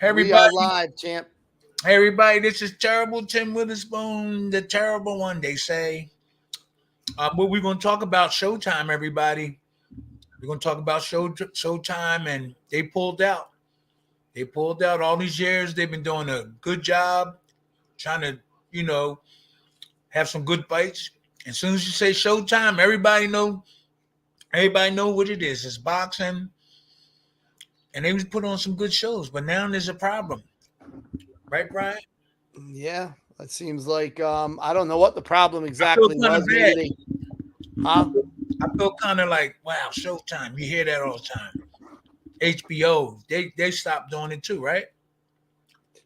We are everybody. live, champ. Hey, everybody. This is terrible Tim Witherspoon, the terrible one. They say. But we're going to talk about Showtime. Everybody, we're going to talk about Showtime, and they pulled out. They pulled out all these years. They've been doing a good job trying to, you know, have some good fights. As soon as you say Showtime, everybody know. Everybody know what it is. It's boxing, and they was put on some good shows. But now there's a problem, right, Brian? Yeah, it seems like I don't know what the problem I feel exactly kind of was. Maybe bad. they, huh? I feel kind of like, wow, Showtime. You hear that all the time. HBO, they stopped doing it too, right?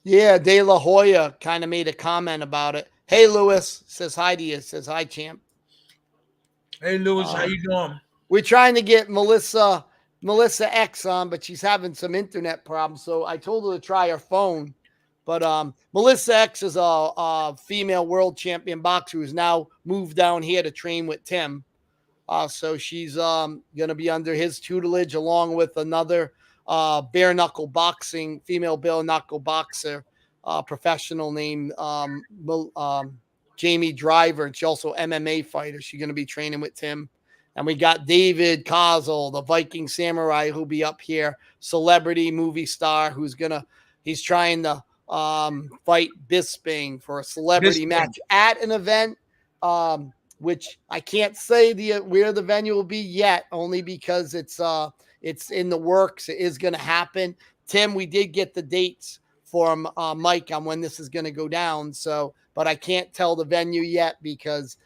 Yeah, De La Hoya kind of made a comment about it. Hey, Lewis says hi to you. Says hi, champ. Hey, Lewis, how Um, you doing? we're trying to get Melissa X on, but she's having some internet problems. So I told her to try her phone. But Melissa X is a female world champion boxer who's now moved down here to train with Tim. So she's going to be under his tutelage along with another bare knuckle boxing, female bare knuckle boxer, professional named Jamie Driver. And she's also MMA fighter. She's going to be training with Tim. And we got David Kozel, the Viking samurai, who'll be up here, celebrity movie star, he's trying to fight Bisping for a celebrity Bisping. match at an event. Which I can't say where the venue will be yet, only because it's in the works. It is going to happen. Tim, we did get the dates from Mike on when this is going to go down. So, but I can't tell the venue yet because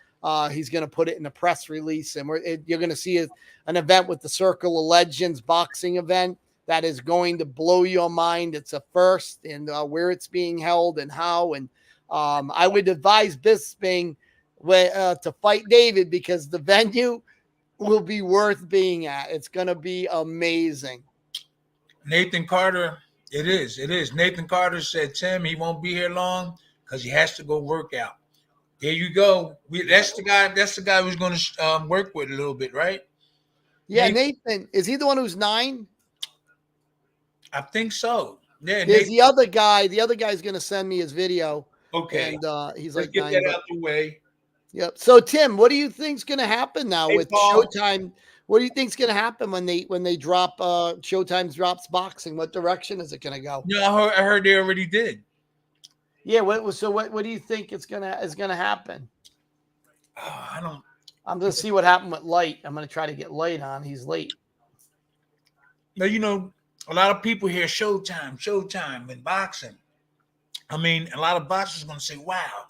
he's going to put it in a press release, and you're going to see an event with the Circle of Legends boxing event that is going to blow your mind. It's a first, and where it's being held and how. And I would advise Bisping to fight David because the venue will be worth being at. It's going to be amazing. Nathan Carter, it is. It is. Nathan Carter said, Tim, he won't be here long because he has to go work out. There you go. That's the guy. That's the guy who's going to work with a little bit, right? Yeah, Nathan, is he the one who's 9? I think so. Yeah. There's the other guy. The other guy's going to send me his video. Okay. And he's Let's like get 9. that out the way. Yep. So Tim, what do you think's going to happen now Hey, with Paul. Showtime? What do you think's going to happen when they drop Showtime drops boxing? What direction is it going to go? Yeah, I heard they already did. Yeah. What do you think is going to happen? Oh, I don't. I'm going to see what happened with Light. I'm going to try to get Light on. He's late. Now, a lot of people hear Showtime in boxing. I mean, a lot of boxers are going to say, wow,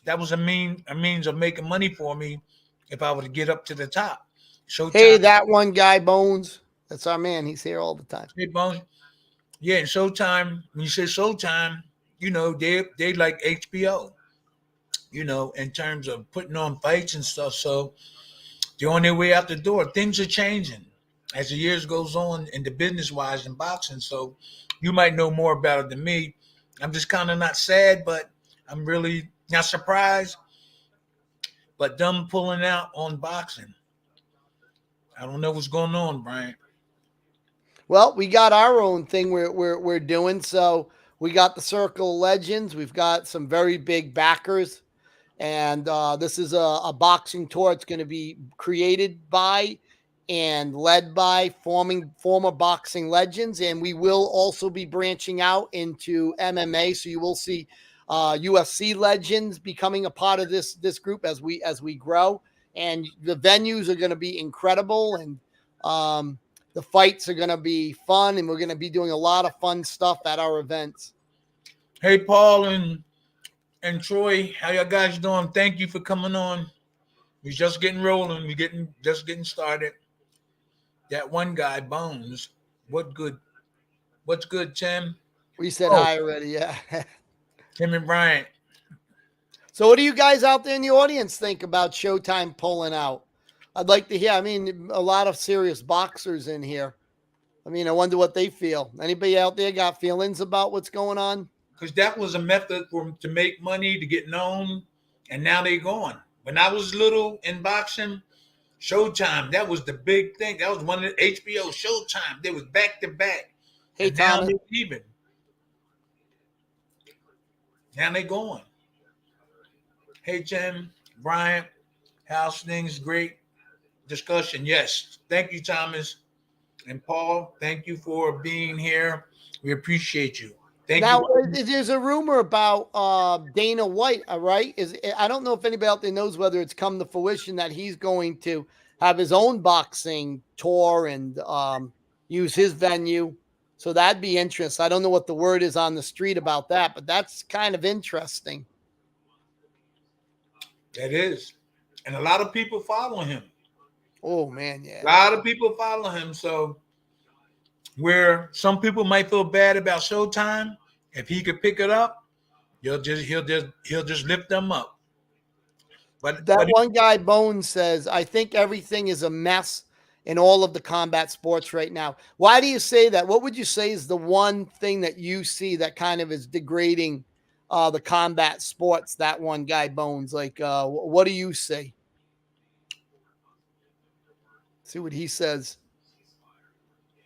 that was a means of making money for me if I were to get up to the top. Showtime. Hey, that one guy, Bones. That's our man. He's here all the time. Hey, Bones. Yeah, and Showtime, when you say Showtime, they like HBO, in terms of putting on fights and stuff. So they're on their way out the door. Things are changing as the years goes on in the business wise in boxing. So you might know more about it than me. I'm just kind of not sad, but I'm really not surprised. But them pulling out on boxing. I don't know what's going on, Brian. Well, we got our own thing we're doing. So we got the Circle of Legends. We've got some very big backers. And this is a boxing tour. It's going to be created by and led by former boxing legends. And we will also be branching out into MMA. So you will see UFC legends becoming a part of this group as we grow. And the venues are going to be incredible. And the fights are going to be fun. And we're going to be doing a lot of fun stuff at our events. Hey, Paul and Troy, how y'all guys doing? Thank you for coming on. We're just getting rolling. We're just getting started. That one guy, Bones. What's good, Tim? We said hi already, yeah. Tim and Bryant. So what do you guys out there in the audience think about Showtime pulling out? I'd like to hear. I mean, a lot of serious boxers in here. I mean, I wonder what they feel. Anybody out there got feelings about what's going on? Because that was a method to make money, to get known, and now they're gone. When I was little in boxing, Showtime, that was the big thing. That was one of the HBO Showtime. They was back to back. Hey, Thomas. Even. Now they going. Hey, Tim, Brian, how's things? Great discussion. Yes. Thank you, Thomas. And Paul, thank you for being here. We appreciate you. Thank you. Now, there's a rumor about Dana White, all right? I don't know if anybody out there knows whether it's come to fruition that he's going to have his own boxing tour and use his venue. So that'd be interesting. I don't know what the word is on the street about that, but that's kind of interesting. That is. And a lot of people follow him. Oh, man, yeah. A lot of people follow him. So where some people might feel bad about Showtime, if he could pick it up, he'll just lift them up. But one guy, Bones, says, I think everything is a mess in all of the combat sports right now. Why do you say that? What would you say is the one thing that you see that kind of is degrading the combat sports? That one guy, Bones, like, what do you say? See what he says.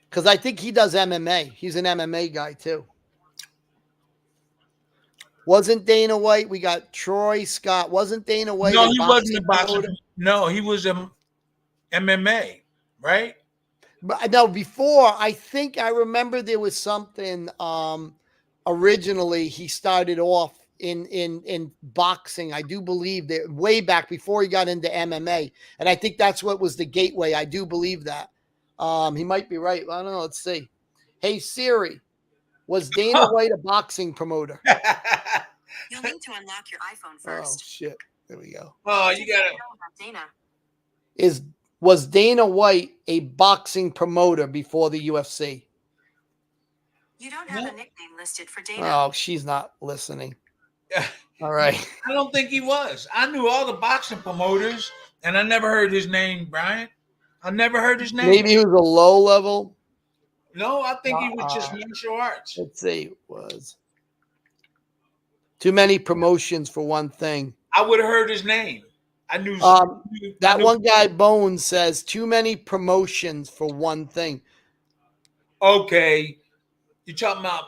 Because I think he does MMA. He's an MMA guy too. Wasn't Dana White? We got Troy Scott. Wasn't Dana White? No, he wasn't a boxer. No, he was a MMA, right? But no, before I think I remember there was something. Originally, he started off in boxing. I do believe that way back before he got into MMA, and I think that's what was the gateway. I do believe that. He might be right. I don't know. Let's see. Hey Siri, was Dana White a boxing promoter? You'll need to unlock your iPhone first. Oh shit! There we go. Oh, you gotta. Dana. Was Dana White a boxing promoter before the UFC? You don't have a nickname listed for Dana. Oh, she's not listening. All right. I don't think he was. I knew all the boxing promoters, and I never heard his name, Brian. I never heard his name. Maybe he was a low level. No, I think he was just martial arts. Let's see. It was too many promotions for one thing. I would have heard his name. I knew that one guy, Bones, says too many promotions for one thing. Okay. You're talking about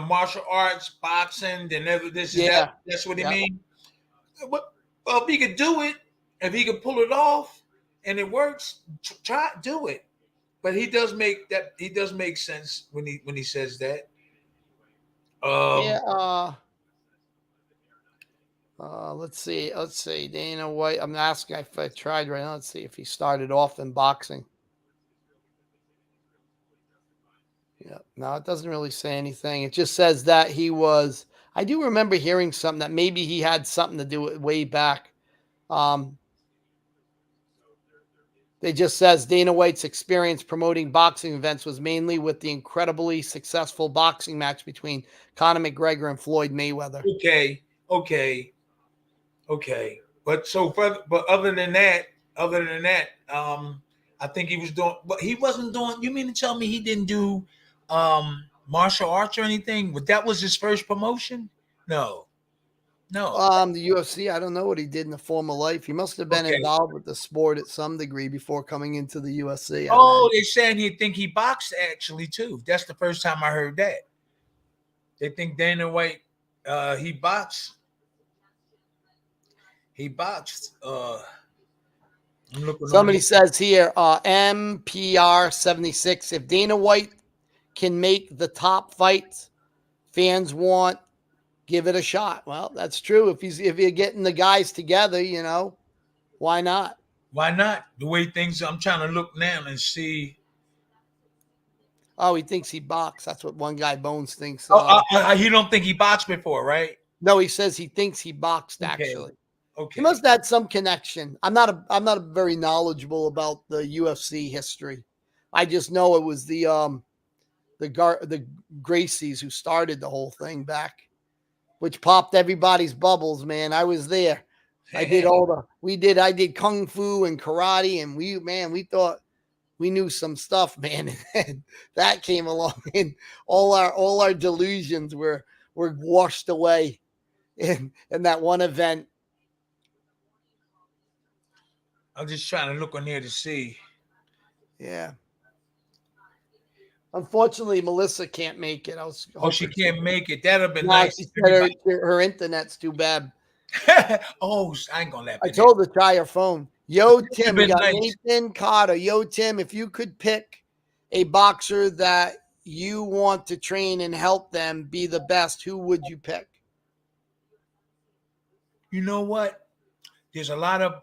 martial arts, boxing, then this and that. That's what he means. Well, if he could do it, if he could pull it off, and it works, do it. But he does make that. He does make sense when he says that. Let's see. Dana White. I'm asking if I tried right now. Let's see if he started off in boxing. Yeah, no, it doesn't really say anything. It just says that he was. I do remember hearing something that maybe he had something to do with way back. They just says Dana White's experience promoting boxing events was mainly with the incredibly successful boxing match between Conor McGregor and Floyd Mayweather. Okay. But other than that, I think he was doing. But he wasn't doing. You mean to tell me he didn't do martial arts or anything? But that was his first promotion? No. The UFC, I don't know what he did in the former life. He must have been involved with the sport at some degree before coming into the UFC. They saying he boxed actually too. That's the first time I heard that. They think Dana White, he boxed. He boxed. Somebody says here, MPR 76. If Dana White can make the top fights fans want, give it a shot. Well, that's true. If you're getting the guys together, why not? Why not? The way things, I'm trying to look now and see. Oh, he thinks he boxed. That's what one guy, Bones, thinks. He don't think he boxed before, right? No, he says he thinks he boxed actually. Okay. He must have had some connection. I'm not very knowledgeable about the UFC history. I just know it was the Gracies who started the whole thing back, which popped everybody's bubbles, man. I was there. I did kung fu and karate, and we thought we knew some stuff, man. And that came along, and all our delusions were washed away in that one event. I'm just trying to look on here to see. Yeah. Unfortunately, Melissa can't make it. I was Oh, she hoping can't make it. That'd have been No, nice. she said Everybody. her internet's too bad. Oh, I ain't gonna laugh I at that. told her to try her phone. Yo, That'd Tim, have we been got nice. Nathan Carter. Yo, Tim, if you could pick a boxer that you want to train and help them be the best, who would you pick? You know what? There's a lot of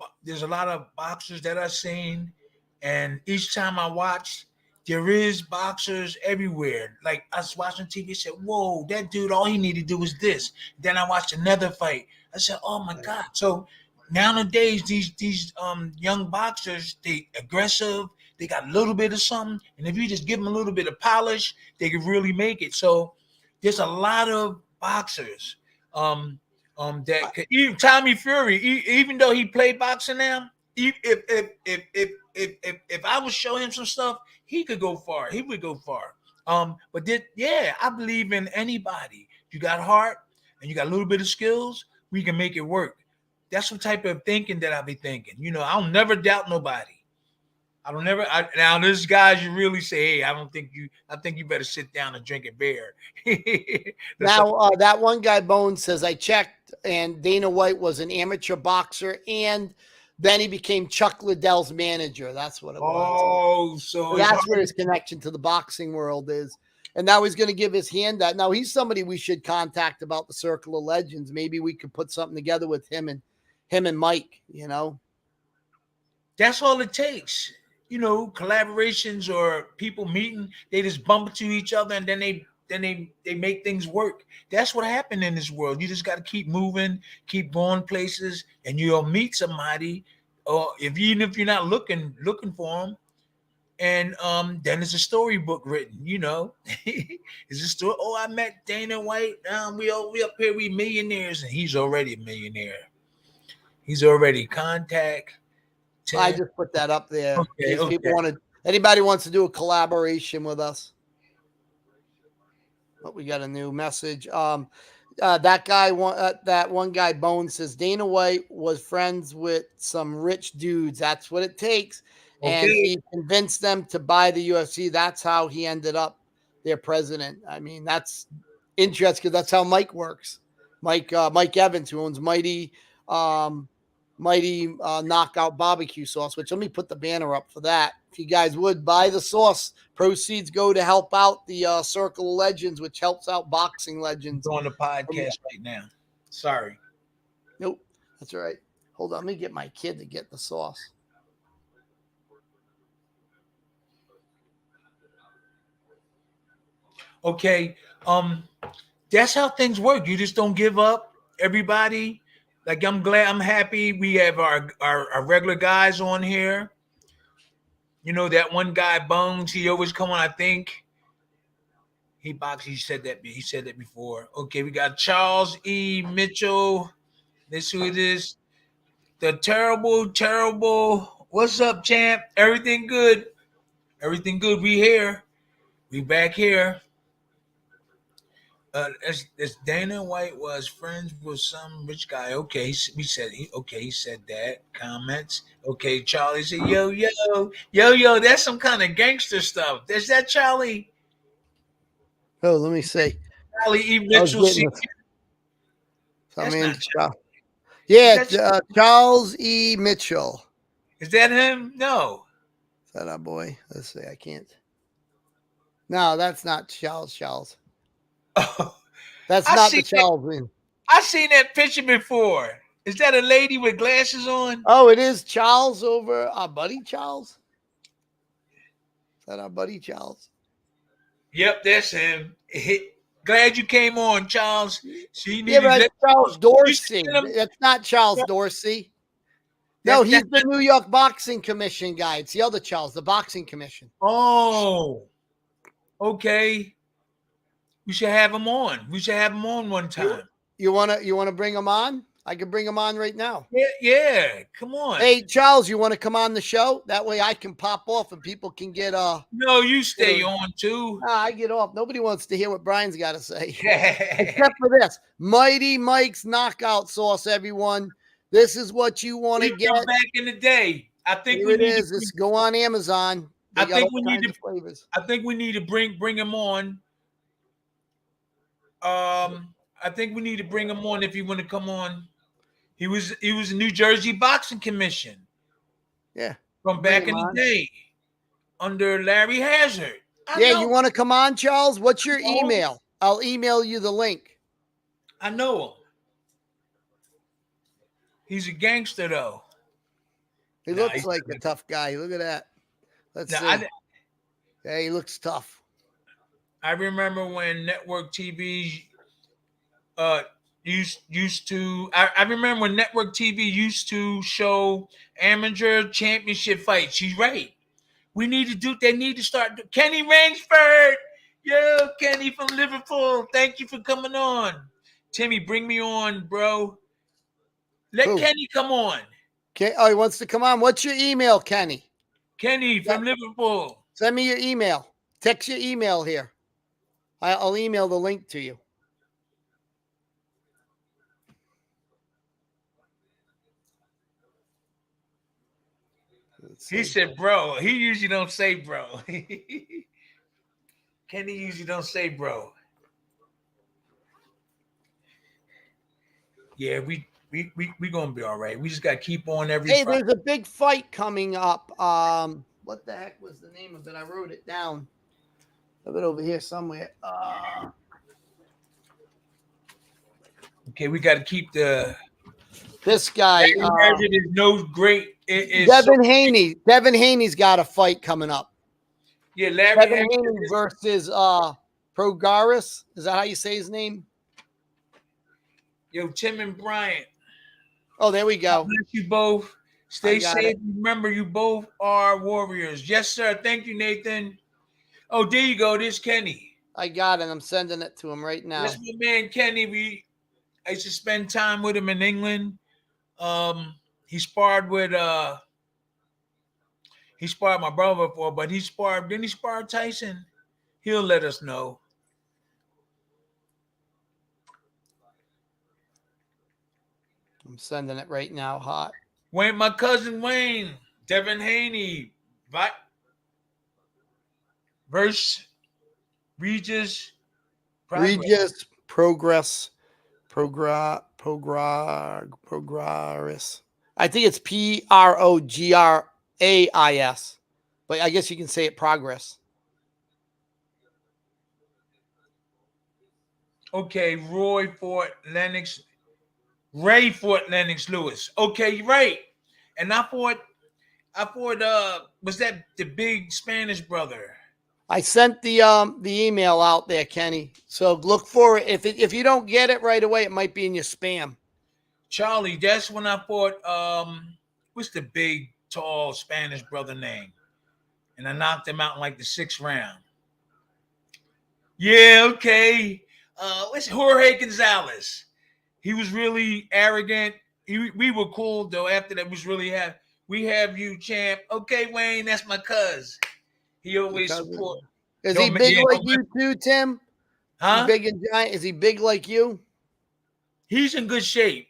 boxers that I've seen, and each time I watch, there is boxers everywhere. Like I was watching TV, said, "Whoa, that dude! All he needed to do was this." Then I watched another fight. I said, "Oh my god!" So nowadays, these young boxers, they aggressive. They got a little bit of something, and if you just give them a little bit of polish, they can really make it. So there's a lot of boxers. That could, even Tommy Fury, even though he played boxing now, if I would show him some stuff, he could go far. He would go far. But yeah, I believe in anybody. You got heart and you got a little bit of skills, we can make it work. That's the type of thinking that I be thinking. I'll never doubt nobody. I don't never. Now, there's guys you really say, "Hey, I think you better sit down and drink a beer." Now, that one guy, Bones, says, I checked, and Dana White was an amateur boxer, and then he became Chuck Liddell's manager. That's what it was. Oh, so That's where his connection to the boxing world is. And now he's going to give his hand out. Now, he's somebody we should contact about the Circle of Legends. Maybe we could put something together with him and Mike, That's all it takes. Collaborations or people meeting, they just bump into each other and then they make things work. That's what happened in this world. You just got to keep moving, keep going places, and you'll meet somebody, or even if you're not looking for them. And then there's a storybook written. It's a story. Oh, I met Dana White. We up here, we millionaires, and he's already a millionaire. He's already contact. I just put that up there. Okay, in case people anybody wants to do a collaboration with us. But we got a new message. That one guy, Bones, says Dana White was friends with some rich dudes. That's what it takes. And Okay. he convinced them to buy the UFC. That's how he ended up their president. I mean, that's interesting because that's how Mike works. Mike Evans, who owns Mighty Knockout Barbecue Sauce, which let me put the banner up for that. If you guys would buy the sauce, proceeds go to help out the Circle of Legends, which helps out boxing legends. I'm on the podcast right now. Sorry. Nope. That's all right. Hold on. Let me get my kid to get the sauce. Okay. That's how things work. You just don't give up. Everybody. Like, I'm happy we have our regular guys on here. That one guy, Bones, he always come on, I think. He said that before. Okay, we got Charles E. Mitchell. This who it is. The terrible. What's up, champ? Everything good? Everything good. We here. We back here. As Dana White was friends with some rich guy. Okay, he said that. Comments. Okay, Charlie said, yo. That's some kind of gangster stuff. Is that Charlie? Oh, let me see. Charlie E. Mitchell. That's not Charlie. Yeah, Charles E. Mitchell. Is that him? No. Is that our boy? Let's see. I can't. No, that's not Charles. Oh, that's not the Charles. I seen that picture before. Is that a lady with glasses on? Oh, it is Charles over our buddy Charles. Is that our buddy Charles? Yep, that's him. Glad you came on, Charles. That's Charles Dorsey. That's not Charles Dorsey. No, he's the New York Boxing Commission guy. It's the other Charles, the Boxing Commission. Oh, okay. We should have him on. We should have him on one time. You wanna bring him on? I can bring him on right now. Yeah. Come on. Hey, Charles, you want to come on the show? That way I can pop off and people can get No, you stay on too. I get off. Nobody wants to hear what Brian's got to say. Except for this. Mighty Mike's Knockout Sauce, everyone. This is what you want to get. Back in the day. I think here it is. Let's go on Amazon. They I got think all kinds of flavors. I think we need to bring him on. I think we need to bring him on if you want to come on. He was a New Jersey Boxing Commission Yeah. from Bring back him in the on. day under Larry Hazard. Yeah, you want to come on, Charles? What's your No. email? I'll email you the link. I know him. He's a gangster though. He Nah, looks like a tough guy. Look at that. Let's Nah, see. Yeah, he looks tough. I remember when network TV used to. I remember when network TV used to show amateur championship fights. She's right. We need to do. They need to start. Kenny Rainsford, yo, Kenny from Liverpool. Thank you for coming on. Timmy, bring me on, bro. Let Who? Kenny come on. Okay. Oh, he wants to come on. What's your email, Kenny? Kenny from Liverpool. Send me your email. Text your email here. I'll email the link to you. He said, bro. He usually don't say bro. Kenny usually don't say bro. Yeah, we gonna be all right. We just gotta keep on every Hey, Friday. there's a big fight coming up. What the heck was the name of it? I wrote it down. I have it over here somewhere. Okay, we gotta keep the This guy. it is no great. It is Devin Haney. Devin Haney's got a fight coming up. Yeah, Larry Devin Haney versus Progaris. Is that how you say his name? Yo, Tim and Bryant. Oh, there we go. Bless you both. Stay got safe. it. Remember, you both are warriors. Yes, sir. Thank you, Nathan. Oh, there you go. This Kenny. I got it. I'm sending it to him right now. That's my man Kenny. I used to spend time with him in England. He sparred with he sparred my brother before, but didn't he spar Tyson? He'll let us know. I'm sending it right now, hot. Wayne, my cousin Wayne, Devin Haney, versus Regis Progress. I think it's Prograris, but I guess you can say it Progress. Okay, Ray fought Lennox Lewis. Okay, right. And I fought was that the big Spanish brother? I sent the email out there, Kenny. So look for it. If you don't get it right away, it might be in your spam. Charlie, that's when I fought what's the big tall Spanish brother name? And I knocked him out in like the 6th round. Yeah, okay. What's Jorge Gonzalez? He was really arrogant. We were cool though. After that, we have you, champ. Okay, Wayne, that's my cuz. He always support. Is he big like you too, Tim? Huh? Big and giant? Is he big like you? He's in good shape.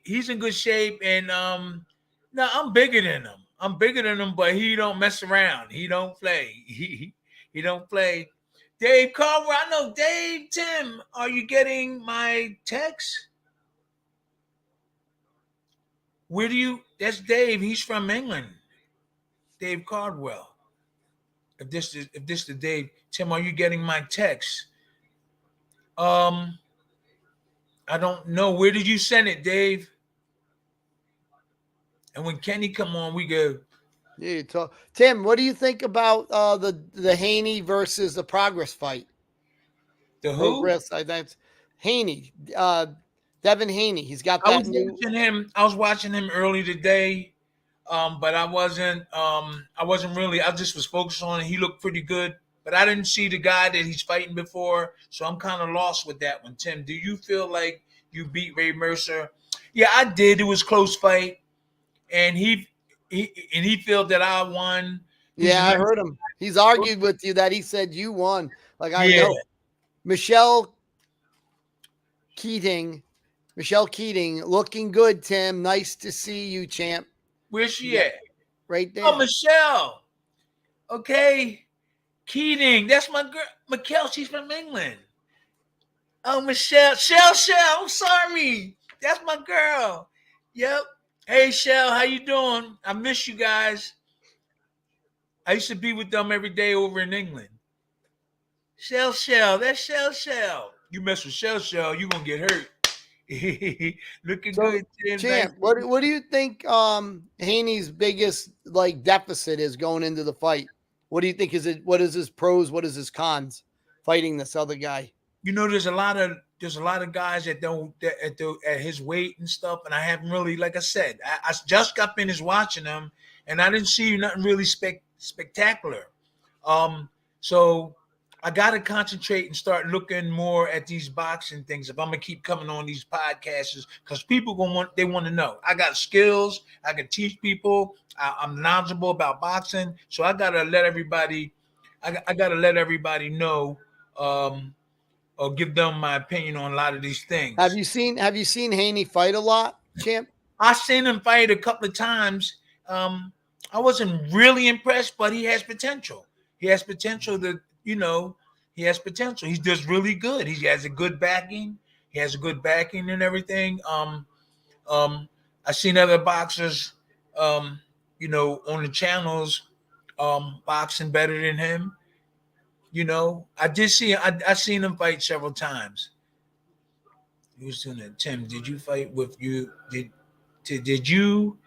And no, I'm bigger than him. But he don't mess around. He don't play. He don't play. Dave Carver, I know Dave. Tim, are you getting my text? That's Dave. He's from England. Dave Cardwell. If this the Dave, Tim, are you getting my text? I don't know. Where did you send it, Dave? And when Kenny come on, we go. Yeah, you talk. Tim, what do you think about the Haney versus the Progress fight? The who? Progress, I think Haney. Devin Haney. He's got that I was watching him early today, but I wasn't really. I just was focused on it. He looked pretty good, but I didn't see the guy that he's fighting before, so I'm kind of lost with that one. Tim, do you feel like you beat Ray Mercer? Yeah, I did. It was a close fight, and he felt that I won. Yeah, I heard him. He's argued with you that he said you won. Like I know. Michelle Keating, looking good, Tim. Nice to see you, champ. Where's she at? Right there. Oh, Michelle. Okay. Keating, that's my girl. Mikkel, she's from England. Oh, Michelle. Shell. I'm sorry. That's my girl. Yep. Hey, Shell, how you doing? I miss you guys. I used to be with them every day over in England. Shell. That's Shell. You mess with Shell, you going to get hurt. Looking So, good, Tim. Champ, what do you think Haney's biggest like deficit is going into the fight? What do you think is it? What is his pros? What is his cons fighting this other guy? You know, there's a lot of guys that don't at his weight and stuff, and I haven't really, like I said, I just got finished watching them, and I didn't see nothing really spectacular. So I got to concentrate and start looking more at these boxing things if I'm gonna keep coming on these podcasts, because people want to know. I got skills. I can teach people. I'm knowledgeable about boxing, so I gotta let everybody. I gotta let everybody know. Or give them my opinion on a lot of these things. Have you seen Haney fight a lot, Champ? I've seen him fight a couple of times. I wasn't really impressed, but he has potential. He has potential he has potential. He's just really good. He has a good backing. He has a good backing and everything. I've seen other boxers, on the channels, boxing better than him. I did see. I seen him fight several times. He was doing that. Tim, did you fight with you? Did you,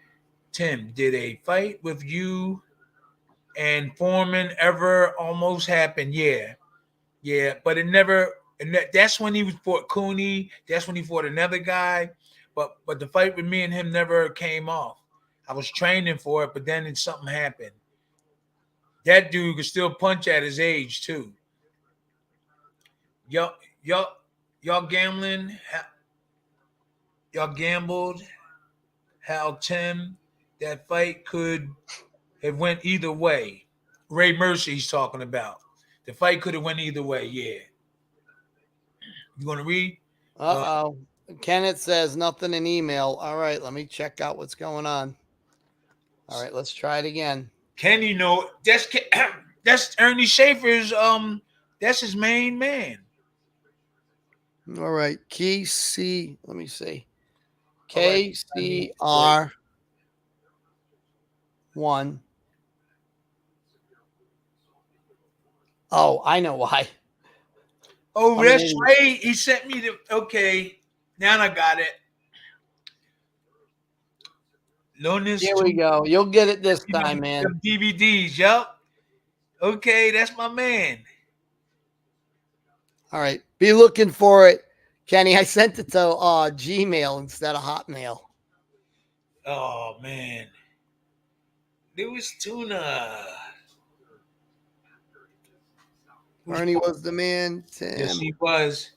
Tim? Did a fight with you and Foreman ever almost happen? Yeah, but it never. And that's when he fought Cooney. That's when he fought another guy. But the fight with me and him never came off. I was training for it, but then something happened. That dude could still punch at his age too. Y'all gambling. Y'all gambled how Tim that fight could have went either way. Ray Mercy he's talking about. The fight could have went either way. Yeah. You want to read? Uh-oh. Kenneth says nothing in email. All right, let me check out what's going on. All right, let's try it again. Kenny, that's Ernie Schaefer's. That's his main man. All right, KC. Let me see. KCR 1. Oh, I know why. Oh, that's right. He sent me okay. Now I got it. Here we go. You'll get it this time, man. DVDs, yup. Okay, that's my man. All right. Be looking for it. Kenny, I sent it to Gmail instead of Hotmail. Oh, man. There was tuna. Ernie was the man. Tim. Yes, he was.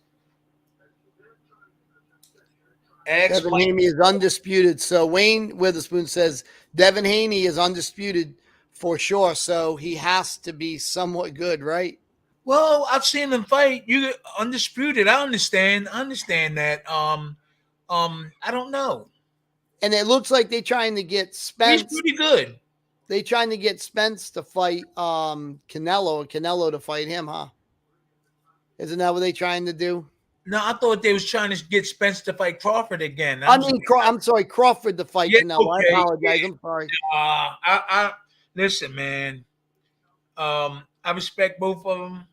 Devin Haney is undisputed. So Wayne Witherspoon says Devin Haney is undisputed for sure. So he has to be somewhat good, right? Well, I've seen him fight. You undisputed. I understand that. I don't know. And it looks like they're trying to get Spence. He's pretty good. They're trying to get Spence to fight Canelo, and Canelo to fight him, huh? Isn't that what they're trying to do? No, I thought they was trying to get Spence to fight Crawford again. I'm sorry, Crawford to fight Canelo. Okay. I apologize. I'm sorry. I listen, man. I respect both of them.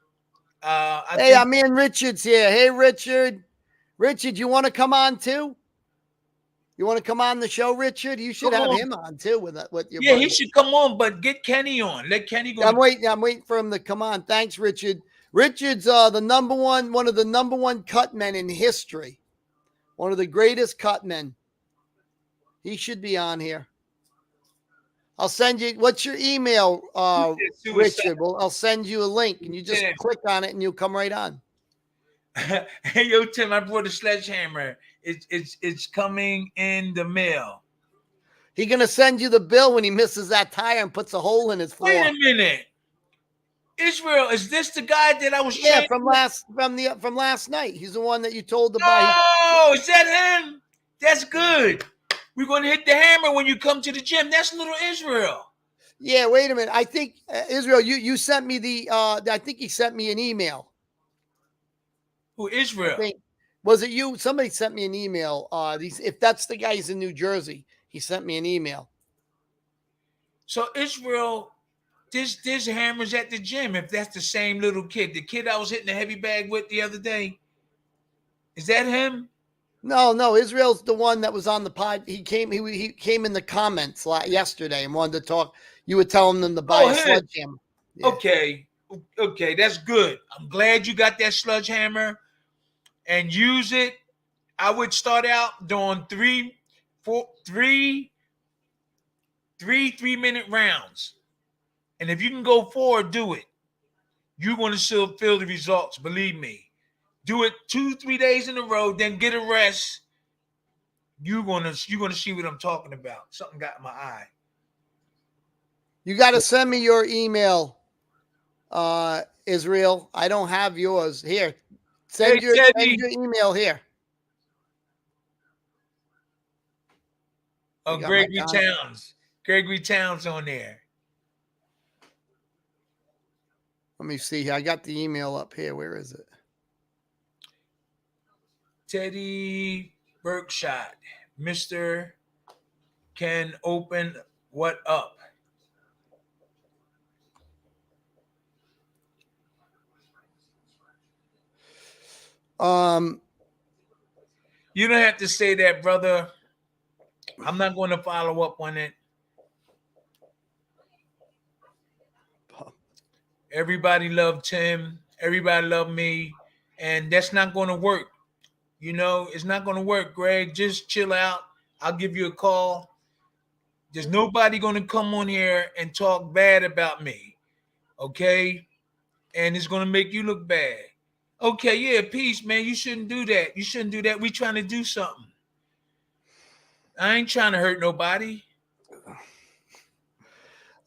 Our man Richard's here. Hey, Richard. Richard, you want to come on too? You want to come on the show, Richard? You should have him on too with your. Yeah, buddy. He should come on, but get Kenny on. Let Kenny go. I'm waiting for him to come on. Thanks, Richard. Richard's one of the number one cut men in history. One of the greatest cut men. He should be on here. I'll send you. What's your email, Richard? Well, I'll send you a link, and you just click on it, and you'll come right on. Hey, yo, Tim, I brought a sledgehammer. It's coming in the mail. He's gonna send you the bill when he misses that tire and puts a hole in his floor. Wait a minute, Israel, is this the guy that I was? Yeah, from last night. He's the one that you told to buy. Oh, is that him? That's good. We're gonna hit the hammer when you come to the gym. That's little Israel. Yeah, wait a minute. I think Israel, you sent me the. I think he sent me an email. Who, I Israel? think was it you? Somebody sent me an email. If that's the guy, he's in New Jersey. He sent me an email. So Israel, this hammer's at the gym. If that's the same little kid, the kid I was hitting the heavy bag with the other day, is that him? No, Israel's the one that was on the pod. He came in the comments yesterday and wanted to talk. You were telling them to buy Oh, a him. sledgehammer. Yeah. Okay, that's good. I'm glad you got that sledgehammer and use it. I would start out doing three 3-minute rounds. And if you can go forward, do it. You're going to still feel the results. Believe me. Do it 2-3 days in a row, then get a rest. You're gonna see what I'm talking about. Something got in my eye. You got to send me your email, Israel. I don't have yours. Here, send Hey, Teddy. your email here. Oh, Gregory Towns. Gregory Towns on there. Let me see here. I got the email up here. Where is it? Teddy Berkshot. Mr. Can open what up? You don't have to say that, brother. I'm not going to follow up on it. Everybody loved Tim. Everybody loved me. And that's not going to work. You know, it's not going to work, Greg. Just chill out. I'll give you a call. There's nobody going to come on here and talk bad about me. Okay? And it's going to make you look bad. Okay, yeah, peace, man. You shouldn't do that. You shouldn't do that. We trying to do something. I ain't trying to hurt nobody.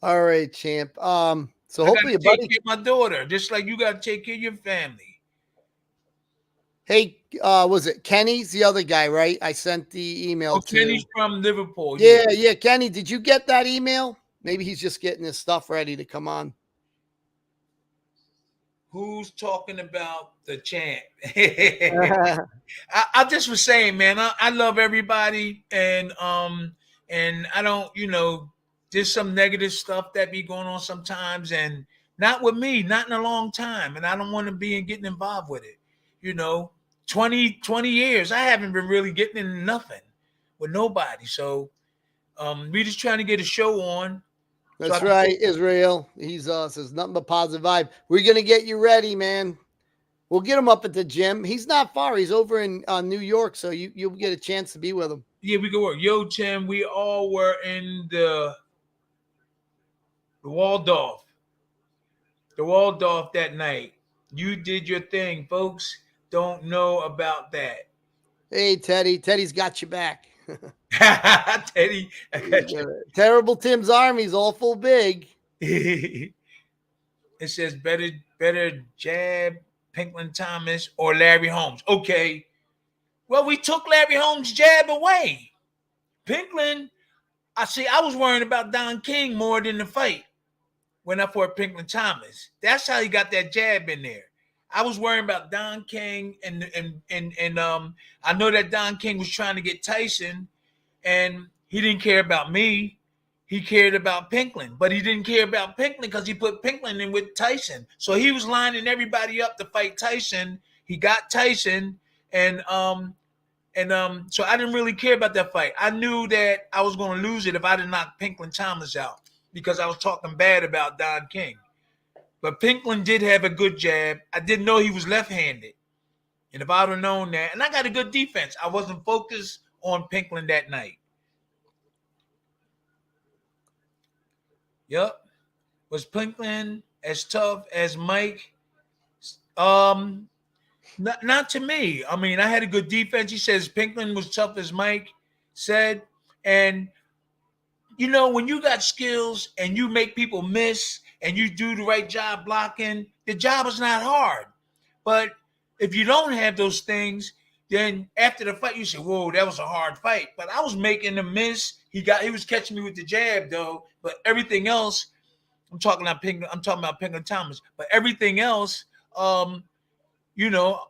All right, champ. So I hopefully, gotta take care of my daughter, just like you got to take care of your family. Hey, was it Kenny's the other guy, right? I sent the email to. Kenny's from Liverpool. Yeah, Kenny. Did you get that email? Maybe he's just getting his stuff ready to come on. Who's talking about the champ? I just was saying, man, I love everybody, and I don't, there's some negative stuff that be going on sometimes, and not with me, not in a long time, and I don't want to be getting involved with it. 20 years, I haven't been really getting into nothing with nobody, so we just trying to get a show on. That's right, Israel. He's says nothing but positive vibe. We're gonna get you ready, man. We'll get him up at the gym. He's not far. He's over in New York, so you'll get a chance to be with him. Yeah, we can work. Yo, Tim, we all were in the Waldorf. The Waldorf that night. You did your thing, folks. Don't know about that. Hey, Teddy. Teddy's got you back. Teddy. Terrible Tim's Army's awful big. It says better jab Pinklin Thomas or Larry Holmes. Okay. Well, we took Larry Holmes' jab away. Pinklin, I was worrying about Don King more than the fight when I fought Pinklin Thomas. That's how he got that jab in there. I was worrying about Don King and I know that Don King was trying to get Tyson, and he didn't care about me. He cared about Pinklin, but he didn't care about Pinklin because he put Pinklin in with Tyson. So he was lining everybody up to fight Tyson. He got Tyson, and so I didn't really care about that fight. I knew that I was going to lose it if I didn't knock Pinklin Thomas out because I was talking bad about Don King. But Pinklin did have a good jab. I didn't know he was left-handed. And if I would have known that, and I got a good defense, I wasn't focused on Pinklin that night. Yep. Was Pinklin as tough as Mike? Not to me. I mean, I had a good defense. He says Pinklin was tough as Mike said. And, when you got skills and you make people miss and you do the right job blocking, the job is not hard. But if you don't have those things, Then after the fight, you say, "Whoa, that was a hard fight." But I was making him miss. He was catching me with the jab though. But everything else, I'm talking about Penguin Thomas. But everything else, you know,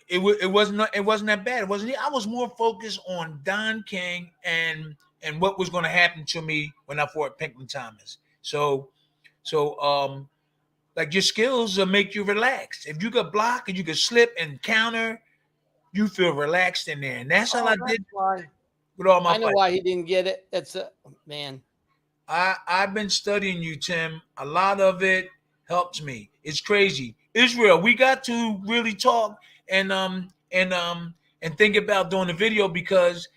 it wasn't that bad. It wasn't. I was more focused on Don King and what was going to happen to me when I fought Penguin Thomas. So like your skills will make you relaxed. If you could block and you could slip and counter, you feel relaxed in there. And that's all I did with all my I know fights. why he didn't get it. That's a man. I've been studying you, Tim. A lot of it helps me. It's crazy. Israel, we got to really talk and think about doing a video because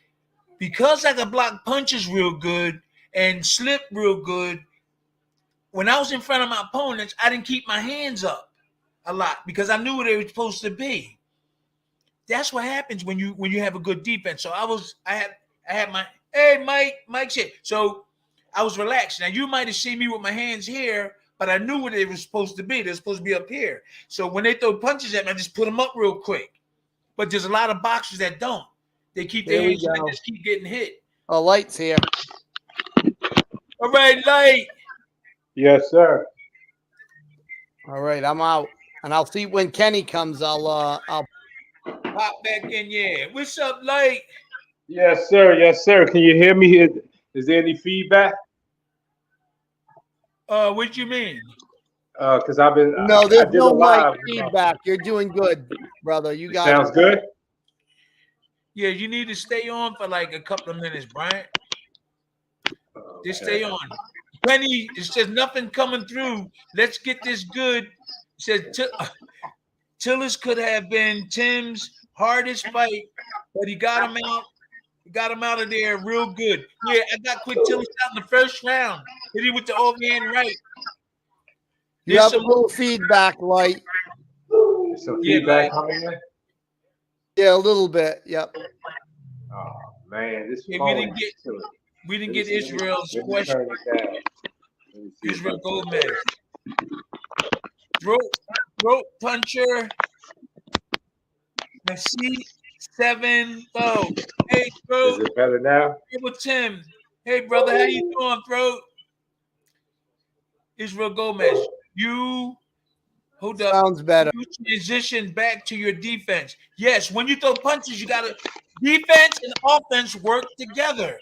I can block punches real good and slip real good. When I was in front of my opponents, I didn't keep my hands up a lot because I knew where they were supposed to be. That's what happens when you have a good defense. So I had my hey Mike shit. So I was relaxed. Now you might have seen me with my hands here, but I knew where they were supposed to be. They're supposed to be up here. So when they throw punches at me, I just put them up real quick. But there's a lot of boxers that don't. They keep their hands and just keep getting hit. Oh, Light's here. All right, Light. Yes, sir. All right, I'm out, and I'll see when Kenny comes. I'll Pop back in, yeah. What's up, Light? Yes, sir. Yes, sir. Can you hear me? Is there any feedback? What you mean? Because I've been No, there's no mic live, feedback. You're doing good, brother. You got Sounds good. Yeah, you need to stay on for like a couple of minutes, Brian. Just stay on. Penny, it says nothing coming through. Let's get this good. It says Tillis could have been Tim's hardest fight, but he got him out. He got him out of there real good. Yeah, I got quick Tillis out in the first round. Hit him with the overhand right. You have a little feedback, Light. There's some feedback coming in. Yeah, a little bit. Yep. Oh man, this Yeah, phone we didn't get Israel's question. Israel Gomez. Throat puncher. C7 Bo. Hey, bro. Is it better now? Hey, with Tim. Hey, brother, how you doing, throat? Israel Gomez. Hold up. Sounds better. You transition back to your defense. Yes, when you throw punches, you gotta defense and offense work together.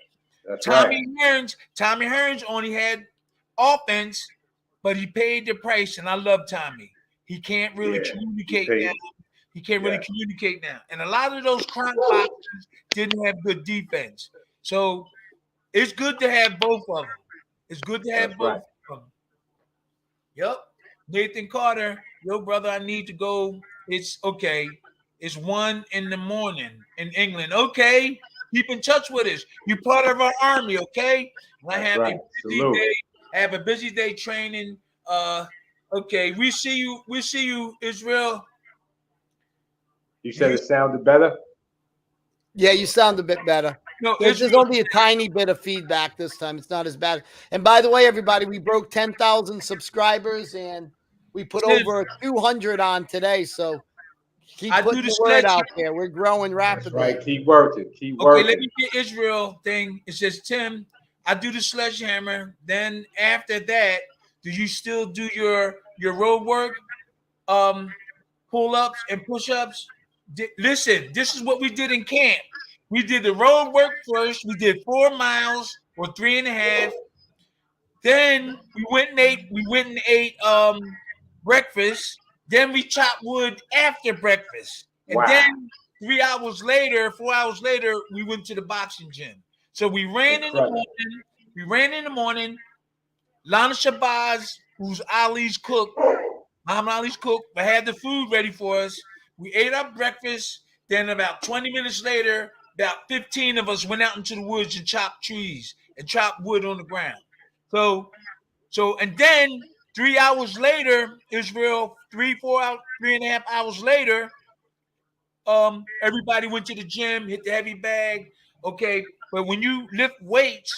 That's Tommy Hearns only had offense, but he paid the price, and I love Tommy. He can't really communicate now. He can't really communicate now. And a lot of those crime boxers didn't have good defense. So it's good to have both of them. It's good to have both of them. Yep. Nathan Carter, yo, brother, I need to go. It's okay. It's 1 in the morning in England. Okay. Keep in touch with us. You're part of our army, okay? And I have a busy day. I have a busy day training. Okay. We see you, Israel. You said it sounded better? Yeah, you sound a bit better. No, there's only a tiny bit of feedback this time. It's not as bad. And by the way, everybody, we broke 10,000 subscribers, and we put over 200 on today. So keep putting the word out there. We're growing rapidly. That's right. Keep working. Keep working. Okay, let me get Israel thing. It says, Tim, I do the sledgehammer. Then after that, do you still do your road work, pull-ups and push-ups? Listen, this is what we did in camp. We did the road work first. We did 4 miles or 3.5. Then we went and ate breakfast. Then we chopped wood after breakfast. And then 4 hours later, we went to the boxing gym. So we ran in the morning. Lana Shabazz, who's Ali's cook, Muhammad Ali's cook, but had the food ready for us. We ate our breakfast. Then about 20 minutes later, about 15 of us went out into the woods and chopped trees and chopped wood on the ground. So, and then 3 hours later, Israel, 3.5 hours later, everybody went to the gym, hit the heavy bag. Okay. But when you lift weights,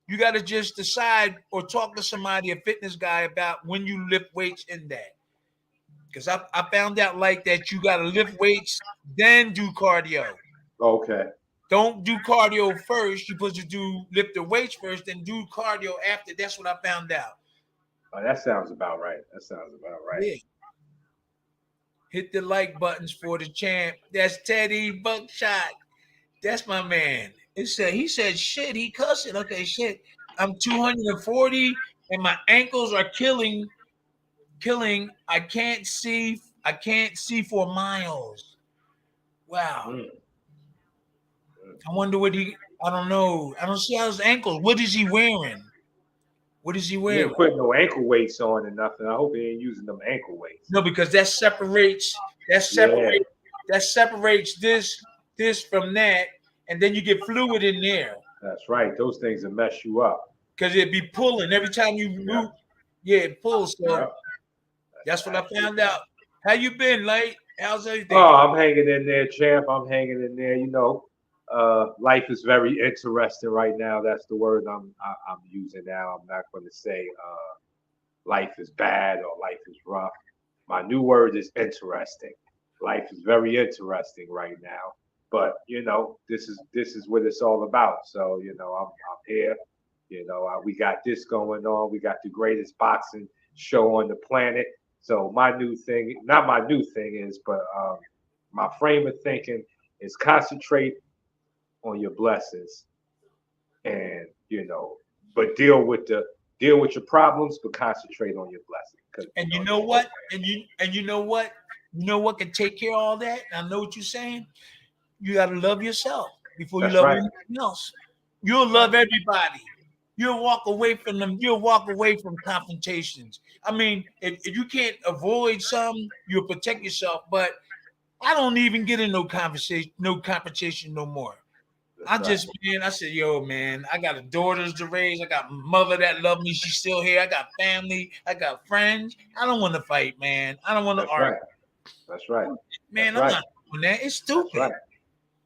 you got to just decide or talk to somebody, a fitness guy, about when you lift weights in that. because I found out like that you got to lift weights, then do cardio. Okay. Don't do cardio first. You're supposed to lift the weights first, then do cardio after. That's what I found out. Oh, that sounds about right. Yeah. Hit the like buttons for the champ. That's Teddy Buckshot. That's my man. He said shit. He cussing. Okay, shit. I'm 240 and my ankles are killing. I can't see for miles. Wow. I wonder I don't know. I don't see how his ankles. What is he wearing? He ain't putting no ankle weights on or nothing. I hope he ain't using them ankle weights. No, because that separates this from that, and then you get fluid in there. That's right. Those things will mess you up. Because it'd be pulling every time you move. Yeah, it pulls. So that's what I found out. How you been, Light? How's everything? Oh, I'm hanging in there, champ. I'm hanging in there. You know, life is very interesting right now. That's the word I'm using now. I'm not going to say life is bad or life is rough. My new word is interesting. Life is very interesting right now. But you know, this is what it's all about. So you know, I'm here. You know, we got this going on. We got the greatest boxing show on the planet. So my new thing, not my new thing is, but my frame of thinking is concentrate on your blessings, and you know, but deal with your problems, but concentrate on your blessings. And you know what? And you know what? You know what can take care of all that? I know what you're saying. You got to love yourself before you love anything else. You'll love everybody. You'll walk away from them. You'll walk away from confrontations. I mean, if you can't avoid some, you'll protect yourself. But I don't even get in no confrontation no more. I said, yo, man, I got daughters to raise. I got a mother that love me. She's still here. I got family. I got friends. I don't want to fight, man. I don't want to argue. That's right. Man, I'm not doing that. It's stupid.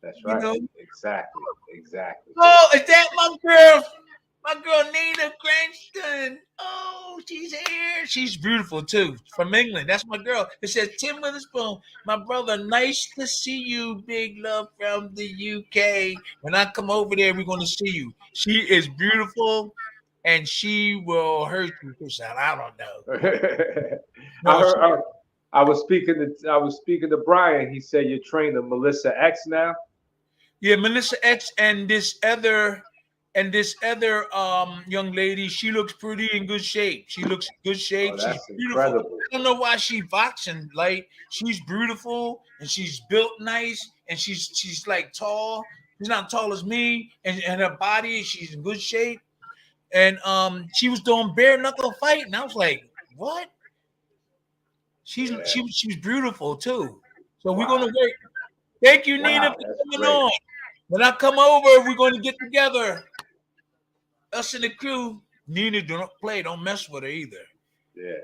That's right. You know? Exactly. Oh, is that my girl? My girl Nina Cranston. Oh, she's here. She's beautiful too. From England. That's my girl. It says Tim Witherspoon. My brother, nice to see you. Big love from the UK. When I come over there, we're going to see you. She is beautiful, and she will hurt you. I don't know. I was speaking to Brian. He said you're training Melissa X now. Yeah, Melissa X and this other young lady. She looks pretty in good shape. She looks in good shape. Oh, that's she's beautiful. incredible. I don't know why she's boxing. Like, she's beautiful and she's built nice and she's like tall. She's not tall as me, and her body, she's in good shape. And she was doing bare knuckle fight, and I was like, what? She was beautiful too. So we're gonna work. Thank you, Nina, for coming on. When I come over, we're gonna get together. Us and the crew. Nina don't mess with her either. Yeah.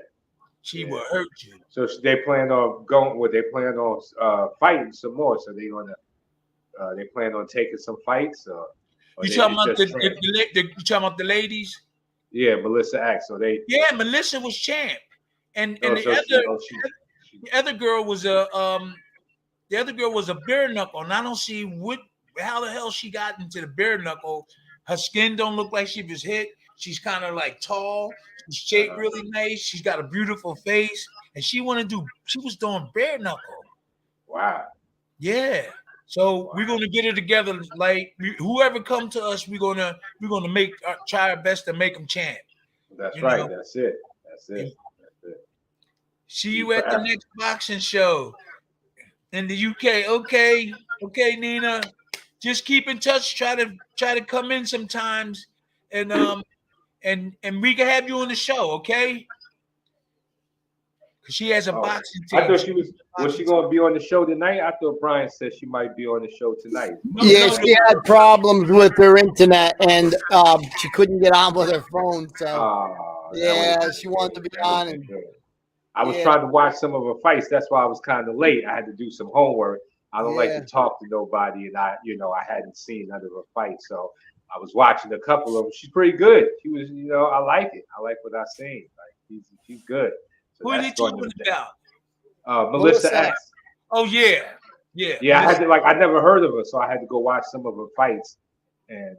She will hurt you. So they plan on going. What they plan on fighting some more. So they plan on taking some fights. Or you talking about you talking about the ladies? Yeah, Melissa X. So they. Yeah, Melissa was champ, and the other girl was a bare knuckle, and I don't see how the hell she got into the bare knuckle. Her skin don't look like she was hit. She's kind of like tall. She's shaped really nice. She's got a beautiful face, and she was doing bare knuckle. Wow. Yeah. So we're gonna get it together. Like whoever come to us, we're gonna try our best to make them champ. That's right. Know? That's it. See you at the next boxing show in the UK. Okay, Nina. Just keep in touch. Try to come in sometimes, and we can have you on the show, okay? Because she has a boxing team. I thought was she going to be on the show tonight? I thought Brian said she might be on the show tonight. She had problems with her internet, and she couldn't get on with her phone. So she wanted to be on. And I was trying to watch some of her fights. That's why I was kind of late. I had to do some homework. I don't like to talk to nobody, and I hadn't seen none of her fights, so I was watching a couple of them. She's pretty good. She was, I like it. I like what I seen. Like she's good. So who are they talking about? Melissa X. Oh yeah. Yeah, I had to I never heard of her, so I had to go watch some of her fights and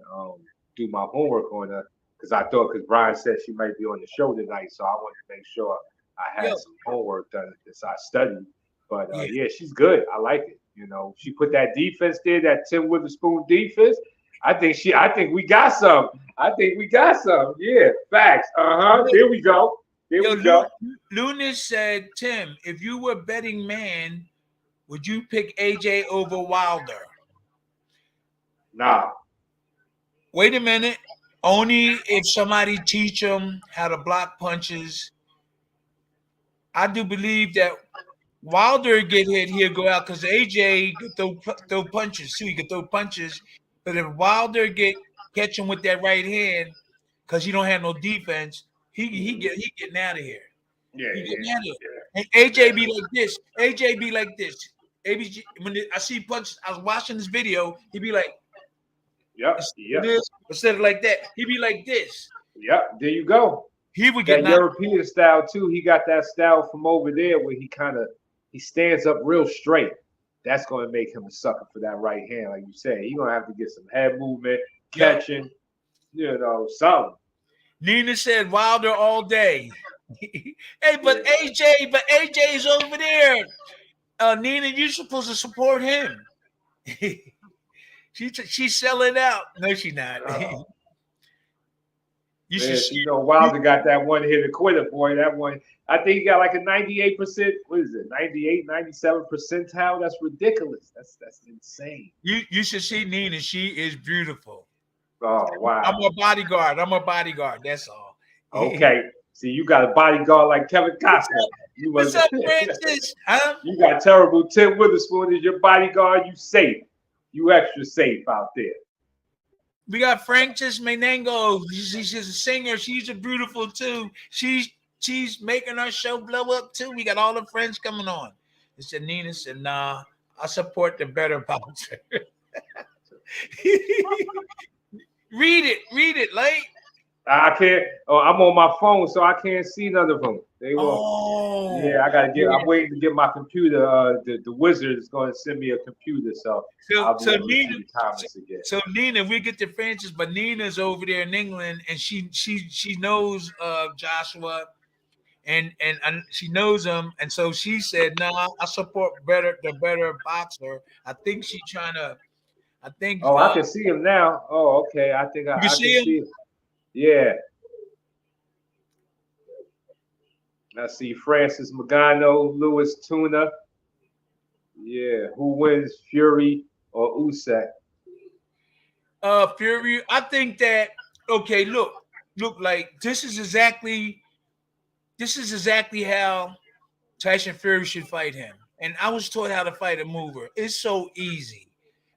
do my homework on her because Brian said she might be on the show tonight, so I wanted to make sure I had some homework done as I studied. But yeah, she's good. I like it. You know, she put that defense there, that Tim Witherspoon defense. I think we got some. Yeah, facts. There we go. Lunas said, Tim, if you were a betting man, would you pick AJ over Wilder? Nah. Wait a minute. Only if somebody teach him how to block punches. I do believe that Wilder get hit, he'll go out because AJ could throw punches too. He could throw punches, but if Wilder catch him with that right hand, because he don't have no defense, he getting out of here. Yeah, getting out of here. And AJ be like this. AJ be like this. ABG, when I see punches, I was watching this video. He be like, instead of like that, he be like this. Yep, there you go. He would get that European style too. He got that style from over there where he stands up real straight. That's going to make him a sucker for that right hand, like you said. He's going to have to get some head movement, catching, something. Nina said Wilder all day. Hey, but AJ's over there. Nina, you're supposed to support him. She's selling out. No, she's not. Wilder got that one hit quitter, boy. That one, I think he got like a 98%. What is it? 98, 97 percentile. That's ridiculous. That's insane. You should see Nina. She is beautiful. Oh wow. I'm a bodyguard. That's all. Okay. See, you got a bodyguard like Kevin Costner. What's up, Francis? Huh? You got terrible Tim Witherspoon as your bodyguard. You safe. You extra safe out there. We got Francis Menengo. She's a singer. She's a beautiful too. She's making our show blow up too. We got all the friends coming on. It's Nina said, nah, I support the better bouncer. Read it, like. I can't. Oh, I'm on my phone, so I can't see none of them. They won't. Oh, yeah, I gotta get. I'm waiting to get my computer. The wizard is going to send me a computer, so I'll be able to see the comments again. So Nina, we get to Francis, but Nina's over there in England, and she knows Joshua, and she knows him, and so she said, "Nah, I support the better boxer." I think she's trying to. I think. Oh, I can see him now. Oh, okay. I think I can see him. Yeah. I see Francis Magano, Louis Tuna. Yeah. Who wins, Fury or Usyk? Fury. I think that. Okay. Look. Like this is exactly how Tyson Fury should fight him. And I was taught how to fight a mover. It's so easy.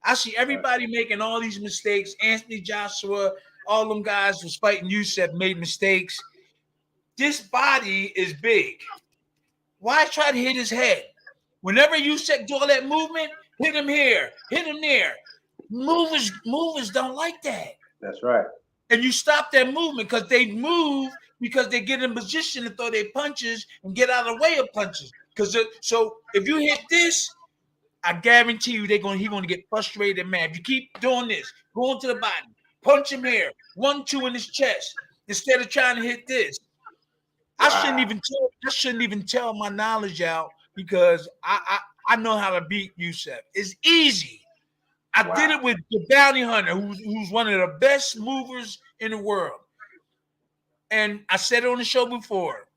I see everybody making all these mistakes. Anthony Joshua. All them guys was fighting Usyk made mistakes. This body is big. Why try to hit his head? Whenever Usyk do all that movement, hit him here, hit him there. Movers don't like that. That's right. And you stop that movement because they move because they get in position to throw their punches and get out of the way of punches. So if you hit this, I guarantee you he's gonna get frustrated and mad. If you keep doing this, going to the body. Punch him here, 1-2 in his chest, instead of trying to hit this. Wow. I shouldn't even tell my knowledge out because I know how to beat Usyk. It's easy. I did it with the Bounty Hunter, who's one of the best movers in the world. And I said it on the show before.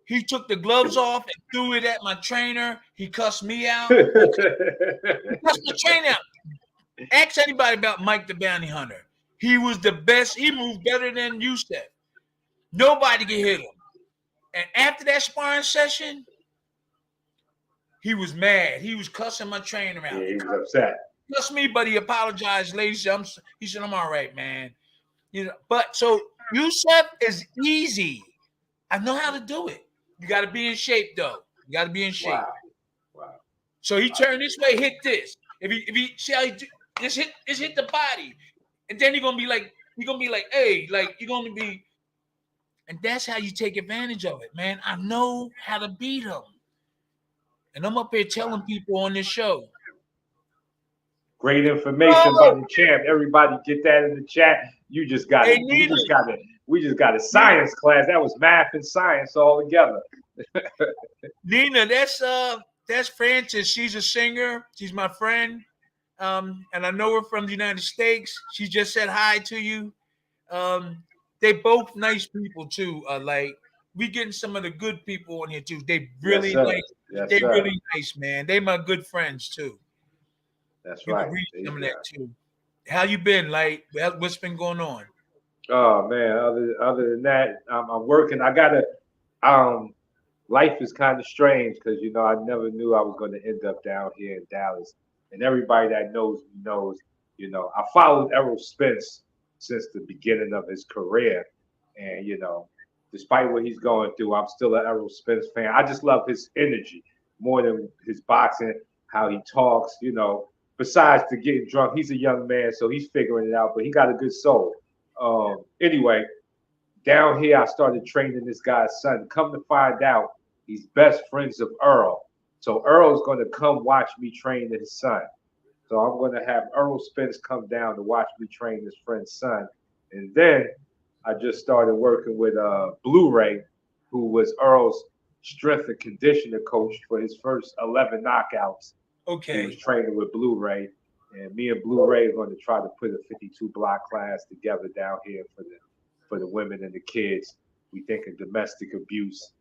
He took the gloves off and threw it at my trainer. He cussed me out. He cussed the trainer out. Ask anybody about Mike the Bounty Hunter. He was the best. He moved better than Usyk. Nobody could hit him. And after that sparring session, he was mad. He was cussing my trainer out. Yeah, he was upset. He cussed me, but he apologized later. He said, I'm all right, man. But so Usyk is easy. I know how to do it. You got to be in shape, though. You got to be in shape. Wow. So he turned this way, hit this. If he see how he just hit the body. And then you're gonna be like, hey, like you're gonna be, and that's how you take advantage of it, man. I know how to beat him. And I'm up here telling people on this show. Great information by the champ. Everybody get that in the chat. You just got it. We just got a science class. That was math and science all together. Nina, that's Frances. She's a singer. She's my friend. And I know her from the United States. She just said hi to you. They both nice people too. Like we getting some of the good people on here too. They really nice. They really nice, man. They my good friends too. That's you right. Can read some of that too. How you been? Like, what's been going on? Oh man, other than that, I'm working. I gotta. Life is kind of strange because I never knew I was going to end up down here in Dallas, and everybody that knows me knows. I followed Errol Spence since the beginning of his career, and despite what he's going through, I'm still an Errol Spence fan. I just love his energy more than his boxing, how he talks. Besides the getting drunk, he's a young man, so he's figuring it out. But he got a good soul. Anyway, down here, I started training this guy's son. Come to find out, he's best friends of Earl. So Earl's going to come watch me train his son. So I'm going to have Errol Spence come down to watch me train his friend's son. And then I just started working with Blu-ray, who was Earl's strength and conditioning coach for his first 11 knockouts. Okay. He was training with Blu-ray. And me and Blu-ray are going to try to put a 52 block class together down here for the women and the kids. We think of domestic abuse.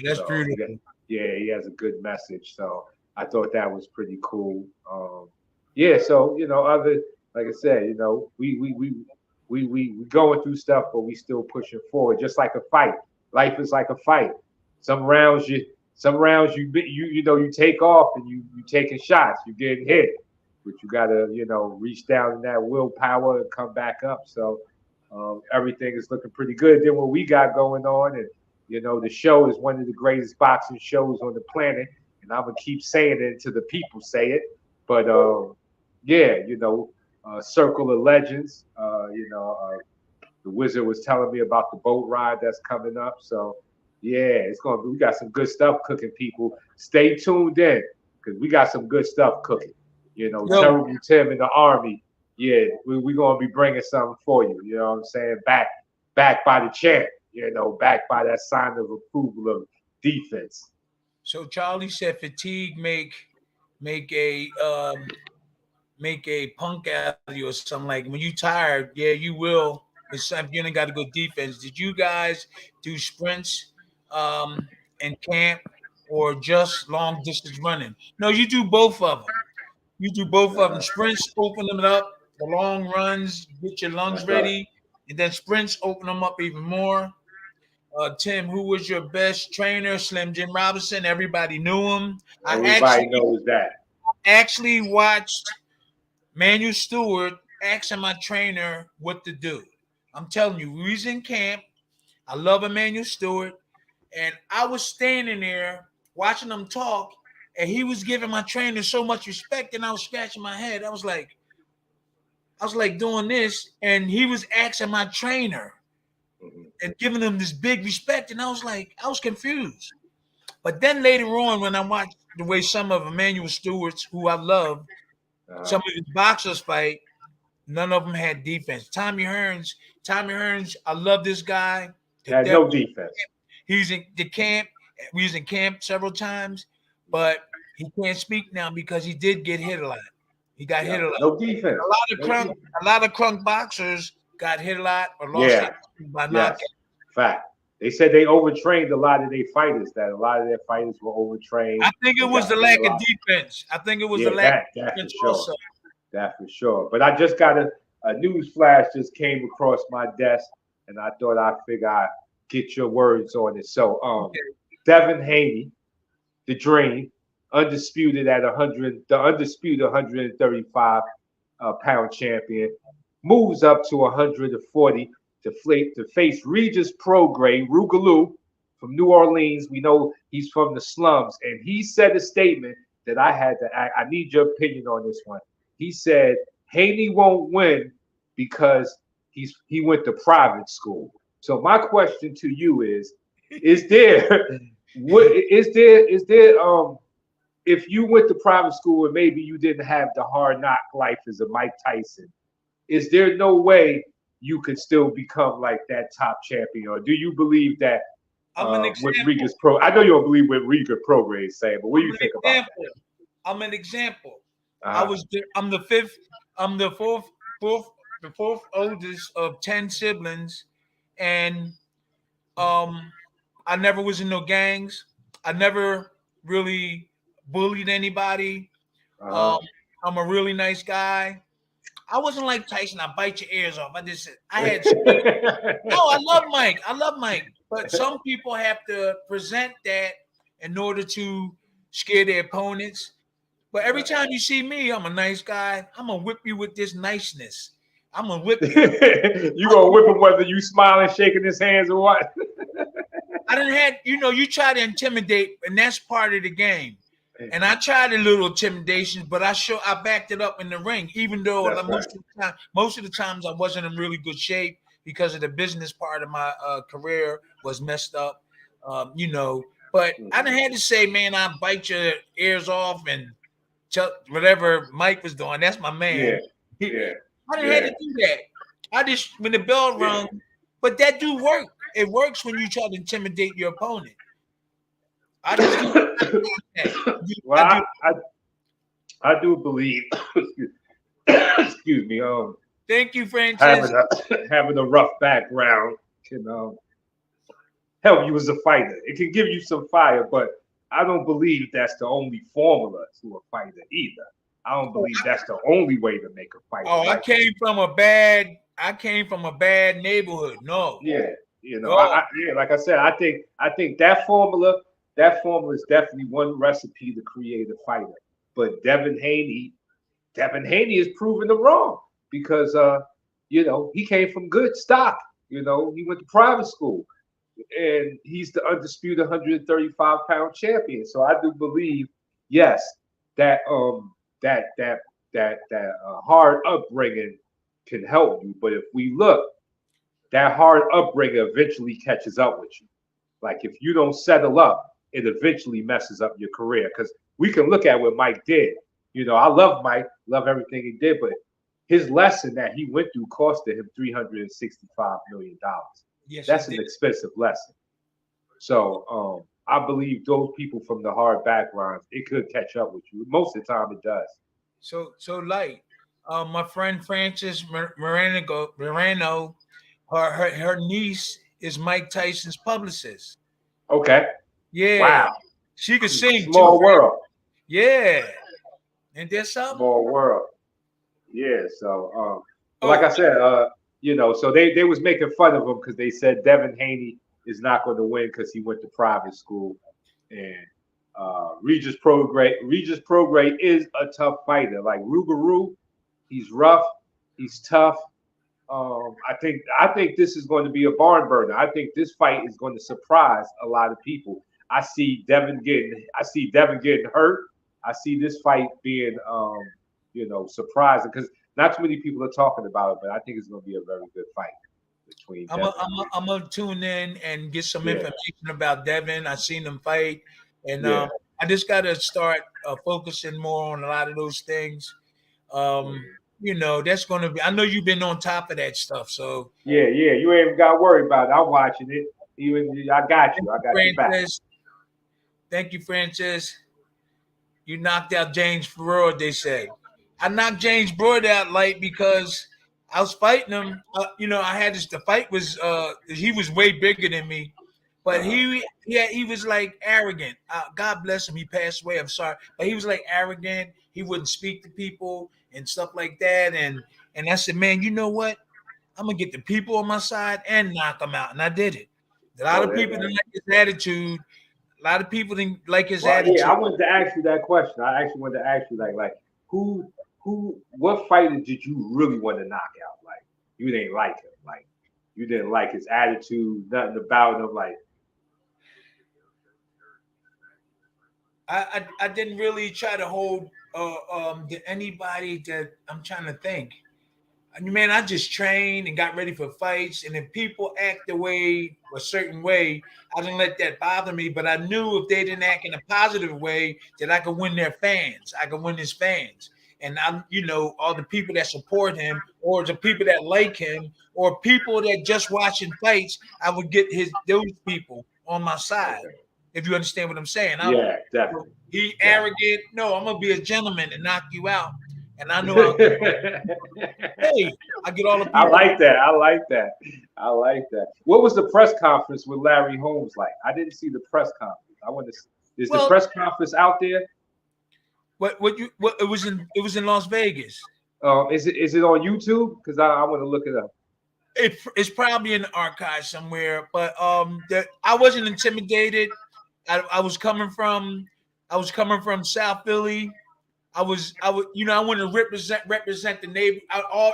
That's beautiful. Yeah, he has a good message. So I thought that was pretty cool. So other, like I said, we going through stuff, but we still pushing forward, just like a fight. Life is like a fight. Some rounds you take off and you taking shots, you getting hit, but you gotta reach down in that willpower and come back up. So everything is looking pretty good. Then what we got going on, and the show is one of the greatest boxing shows on the planet, and I'm gonna keep saying it until the people say it. But Circle of Legends. The Wizard was telling me about the boat ride that's coming up. So it's gonna be. We got some good stuff cooking, people. Stay tuned in because we got some good stuff cooking. Terrible Tim in the Army. Yeah, we're gonna be bringing something for you. You know what I'm saying? Back by the champ. Back by that sign of approval of defense. So Charlie said fatigue make a punk out of you or something. Like when you tired, you will. If you ain't got a good defense. Did you guys do sprints in camp or just long distance running? No, you do both of them. You do both of them. Sprints open them up. The long runs get your lungs ready, and then sprints open them up even more. Tim, who was your best trainer? Slim Jim Robinson. Everybody knew him. Everybody knows that. Actually watched Manuel Stewart asking my trainer what to do. I'm telling you, we was in camp. I love Emmanuel Stewart. And I was standing there watching him talk, and he was giving my trainer so much respect, and I was scratching my head. I was like doing this, and he was asking my trainer and giving him this big respect, and I was confused. But then later on, when I watched the way some of Emmanuel Stewart's, who I love, some of his boxers fight, none of them had defense. Tommy Hearns, I love this guy. Had no defense. He's in the camp. We was in camp several times, but he can't speak now because he did get hit a lot. He got hit a lot. No defense. A lot of crunk boxers got hit a lot or lost it by knockout. Fact. They said they overtrained a lot of their fighters. That a lot of their fighters were overtrained. I think it was the lack of defense. I think it was the lack of defense also. That for sure. But I just got a news flash just came across my desk, and I thought I'd get your words on it. So Devin Haney, the Dream, undisputed at 100, the undisputed 135 pound champion, moves up to 140 to face Regis Prograis, Rougalou from New Orleans. We know he's from the slums, and he said a statement that I need your opinion on this one. He said Haney won't win because he went to private school. So my question to you is there What is there if you went to private school and maybe you didn't have the hard knock life as a Mike Tyson, is there no way you could still become like that top champion? Or do you believe that I'm an what example. Riga's pro? I know you don't believe what Riga Prograde is saying, but what do I'm you an think about example. I'm an example. that? I was. I'm the fifth. I'm the the fourth oldest of 10 siblings, and um, I never was in no gangs. I never really bullied anybody. Um, Uh-huh. I'm a really nice guy. I wasn't like Tyson. I bite your ears off. I had straight. No, I Uh-huh. love Mike. I love Mike. But some people have to present that in order to scare their opponents. But every time you see me, I'm a nice guy. I'm gonna whip you with this niceness. I'm gonna whip you. You gonna whip him whether you smiling, shaking his hands or what? I didn't have, you try to intimidate, and that's part of the game. And I tried a little intimidation, but I backed it up in the ring, even though That's right. most of the times I wasn't in really good shape because of the business part of my career was messed up. But I didn't have to say, man, I bite your ears off and whatever Mike was doing. That's my Yeah, man. yeah, I didn't have yeah, to do that. I just when the bell yeah. rung, but that do work. It works when you try to intimidate your opponent. I just do that. Well, I do. I do believe, excuse me, Thank you, Francis. having having a rough background can help you as a fighter. It can give you some fire, but I don't believe that's the only formula to a fighter either. I don't believe that's the only way to make a fighter. Oh, Like, I came from a bad neighborhood. No, yeah, no. yeah, like I said, I think that formula is definitely one recipe to create a fighter. But Devin Haney is proving them wrong because he came from good stock. He went to private school and he's the undisputed 135-pound champion. So I do believe, yes, that hard upbringing can help you. But if we look, that hard upbringing eventually catches up with you. Like if you don't settle up, it eventually messes up your career. Because we can look at what Mike did. I love Mike, love everything he did, but his lesson that he went through costed him $365 million. Yes, it That's an did. expensive lesson. So I believe those people from the hard backgrounds, it could catch up with you. Most of the time, it does. So light. My friend Francis Moreno, her niece is Mike Tyson's publicist. Okay. Yeah, Wow. she could sing too. Small world. Yeah, and there's something. Small world. Yeah. So, but like Oh, I said, so they was making fun of him because they said Devin Haney is not going to win because he went to private school, and Regis Prograde is a tough fighter. Like Rougarou, he's rough, he's tough. I think this is going to be a barn burner. I think this fight is going to surprise a lot of people. I see Devin getting hurt. I see this fight being surprising because not too many people are talking about it, but I think it's going to be a very good fight between I'm Devin. a, I'm a, I'm gonna tune in and get some Yeah, information about Devin. I seen him fight, and yeah. I just got to start focusing more on a lot of those things. Um, that's going to be. I know you've been on top of that stuff, so Yeah, yeah. You ain't even got to worry about it. I'm watching it. Even I got you. I got your back. Francis, thank you, Francis. You knocked out James Broad, they say. I knocked James Broad out light because I was fighting him. I had this. The fight was he was way bigger than me, but Uh-huh. he was like arrogant. God bless him. He passed away. I'm sorry, but he was like arrogant. He wouldn't speak to people and stuff like that. And I said, man, you know what? I'm gonna get the people on my side and knock them out, and I did it. A lot Oh, of yeah, people man. didn't like his attitude. A lot of people didn't like his Well, yeah, attitude. I wanted to ask you that question. I actually wanted to ask you, what fighter did you really want to knock out? Like, you didn't like him. Like, you didn't like his attitude, nothing about him. Like, I didn't really try to hold anybody that I'm trying to think. Man, I just trained and got ready for fights. And if people act a certain way, I didn't let that bother me. But I knew if they didn't act in a positive way, that I could win their fans. I could win his fans. And all the people that support him, or the people that like him, or people that just watching fights, I would get those people on my side. Okay. If you understand what I'm saying. Yeah, definitely. He arrogant. No, I'm gonna be a gentleman and knock you out. And I know I get all the people. I like that. What was the press conference with Larry Holmes like? I didn't see the press conference. Is the press conference out there? It was in Las Vegas. Is it on YouTube? Because I want to look it up. It's probably in the archive somewhere. But I wasn't intimidated. I was coming from South Philly. I wanted to represent the neighbor.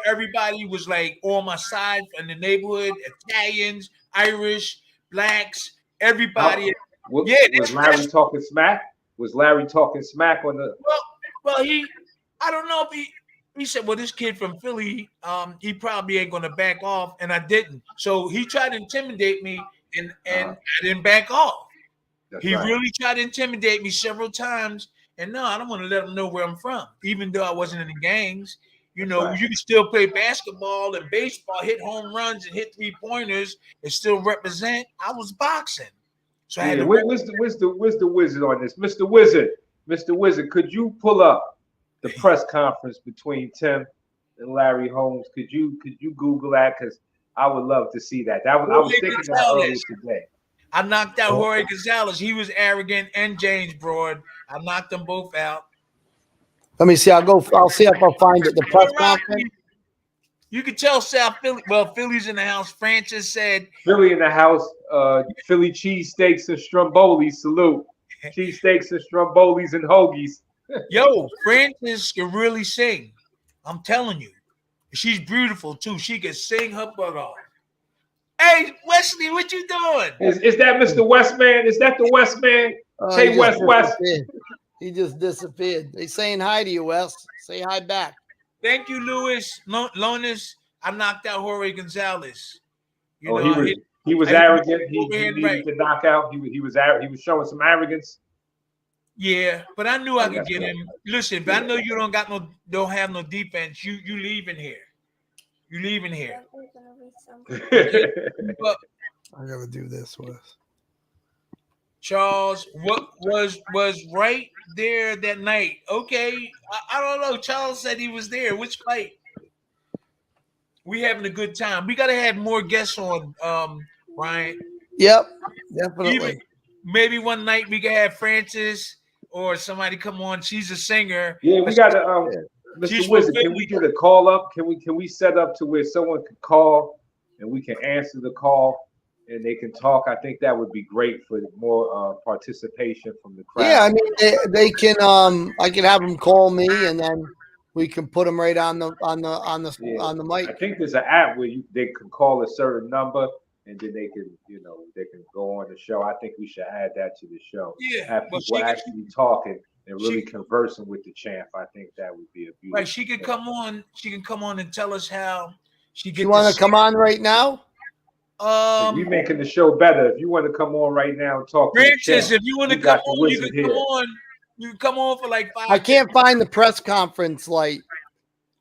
Everybody was like on my side in the neighborhood. Italians, Irish, blacks, everybody. Was Larry talking smack? Was Larry talking smack on the? Well, I don't know if he said, well, this kid from Philly, he probably ain't gonna back off, and I didn't. So he tried to intimidate me, and I didn't back off. He really tried to intimidate me several times. And no, I don't want to let them know where I'm from, even though I wasn't in the gangs. You can still play basketball and baseball, hit home runs and hit 3-pointers, and still represent. I was boxing, so I had to. Where's the wizard on this, Mr. Wizard? Mr. Wizard, could you pull up the press conference between Tim and Larry Holmes? Could you Google that? Because I would love to see that. I was thinking that earlier today. I knocked out Jorge Gonzalez. He was arrogant, and James Broad. I knocked them both out. Let me see. I'll see if I'll find it. The press conference. You could tell South Philly. Well, Philly's in the house. Francis said Philly in the house. Philly cheesesteaks and Stromboli. Salute. Cheesesteaks and Strombolis and hoagies. Yo, Francis can really sing. I'm telling you. She's beautiful too. She can sing her butt off. Hey, Wesley, what you doing? Is that Mr. Westman? Is that the Westman? Hey, West. He just disappeared. They saying hi to you, Wes. Say hi back. Thank you, Louis. Lonis, I knocked out Jorge Gonzalez. He was arrogant. He needed to knock out. He was showing some arrogance. Yeah, but I knew I could get him. Listen, if I know you don't have no defense, you leaving here. You leaving here. I gotta do this, Wes. Charles, what was right there that night? Okay, I don't know. Charles said he was there. Which fight? We having a good time. We gotta have more guests on, Ryan. Yep, definitely. Maybe one night we can have Francis or somebody come on. She's a singer. Yeah, we got to. Mr. Wizard, can we get a call up? Can we set up to where someone could call and we can answer the call and they can talk? I think that would be great for more participation from the crowd. Yeah, I mean they can. I can have them call me and then we can put them right on the mic. I think there's an app where they can call a certain number and then they can go on the show. I think we should add that to the show. Yeah, have people actually talking and really conversing with the champ. I think that would be a beautiful. Right, she could come on. She can come on and tell us how she gets. You want to come on right now? We're making the show better. If you want to come on right now and talk, Francis, if you want to come on, you can come on. You can come on for like 5 I can't find the press conference. Like,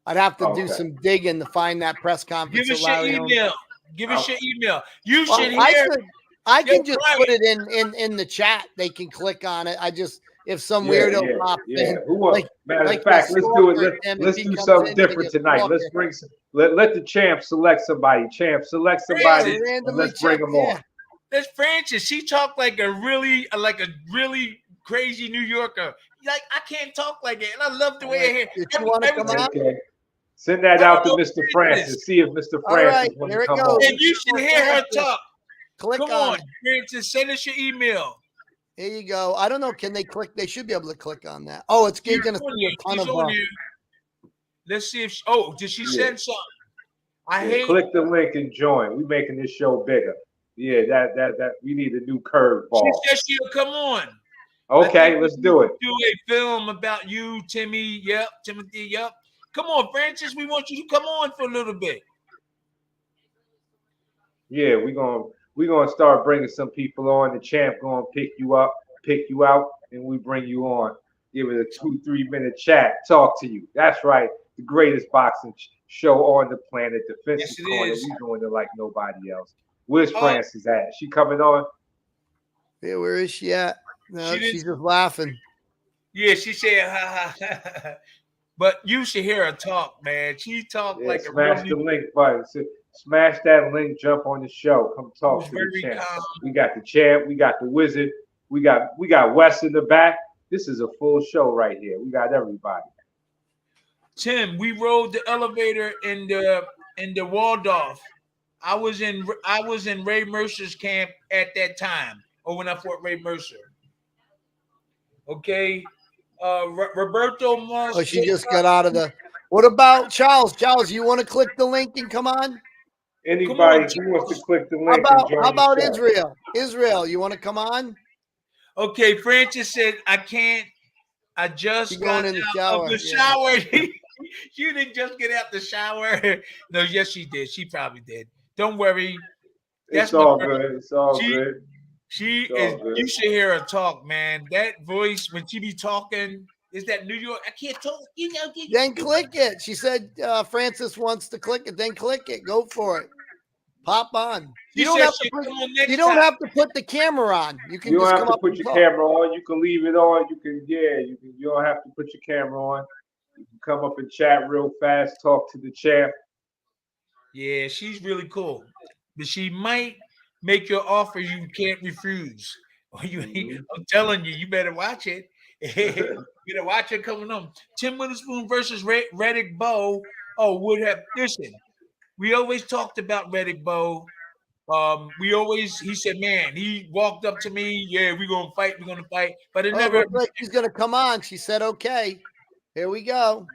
I'd have to do some digging to find that press conference. Give us your email. Give us your email. You should hear. I can just put it in the chat. They can click on it. If some weirdo pops in. Matter of fact, let's do it. Let's do something different tonight. Let's bring let the champ select somebody. Champ, select somebody. And let's bring them on. That's Francis. She talked like a really crazy New Yorker. Like, I can't talk like that, and I love the way I hear. If you want to come on, send that out to Mr. Francis. See if Mr. Francis wants to come on. And you should hear her talk. Click on Francis. Send us your email. Here you go. I don't know. Can they click? They should be able to click on that. Oh, it's going to a ton of. Let's see if. Did she send something? Click the link and join. We're making this show bigger. Yeah, that we need a new curveball. She said she'll come on. Okay, let's do it. Do a film about you, Timmy. Yep, Timothy. Yep. Come on, Francis. We want you to come on for a little bit. Yeah, we're gonna start bringing some people on. The champ gonna pick you up, pick you out, and we bring you on. Give it a 2-3 minute chat. Talk to you. That's right. The greatest boxing show on the planet. Defensive Yes, it Corner. is. We doing it like nobody else. Where's Oh. Francis at? She coming on? Yeah, where is she at? No, She she's just laughing. Yeah, she said, ha ha. But you should hear her talk, man. She talked Yeah, like a smash really the link button. Smash that link. Jump on the show. Come was talk to the very champ. calm. We got the champ. We got the wizard. We got Wes in the back. This is a full show right here. We got everybody. Tim, we rode the elevator in the Waldorf. I was in Ray Mercer's camp at that time, or when I fought Ray Mercer. Okay, Roberto Moss. Oh, she just got out of the. What about Charles? Charles, you want to click the link and come on? Anybody who wants to click the How link and about join how about the show. Israel? Israel, you want to come on? Okay, Francis said I can't. I just She's got going in the out shower. of the Yeah. shower. She didn't just get out the shower. No, yes, she did. She probably did. Don't worry. It's all good. It's all She- good. She It's all is. good. You should hear her talk, man. That voice when she be talking is that New York. I can't talk. You know. Then click it. She said Francis wants to click it. Then click it. Go for it. Pop on. She You don't said have to she'd put. come on next You don't time. have to put the camera on. You can You don't just have come to up put and your talk. camera on. You can leave it on. You can you don't have to put your camera on. You can come up and chat real fast, talk to the champ. Yeah, she's really cool, but she might make your offer you can't refuse. Or I'm telling you, you better watch it. You better watch it coming on. Tim Witherspoon versus Reddick Bowe. Oh, would have listen. We always talked about Reddick Bowe. He said, man, he walked up to me. Yeah, we're gonna fight. But it Oh, never. looks like she's gonna come on. She said, "Okay, here we go."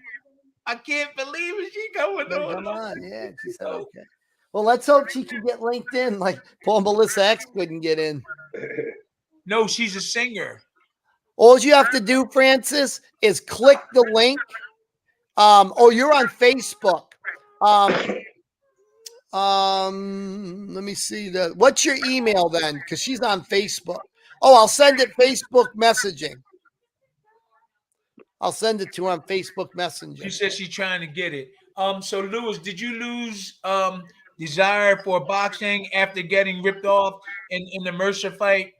I can't believe it. She going Then on. come on. Yeah, she said, "Okay." Well, let's hope she can get linked in, like Paul Melissa X couldn't get in. No, she's a singer. All you have to do, Francis, is click the link. You're on Facebook. Let me see that. What's your email then? Because she's on Facebook. Oh, I'll send it Facebook messaging. I'll send it to her on Facebook Messenger. She says she's trying to get it. So Lewis, did you lose desire for boxing after getting ripped off in the Mercer fight?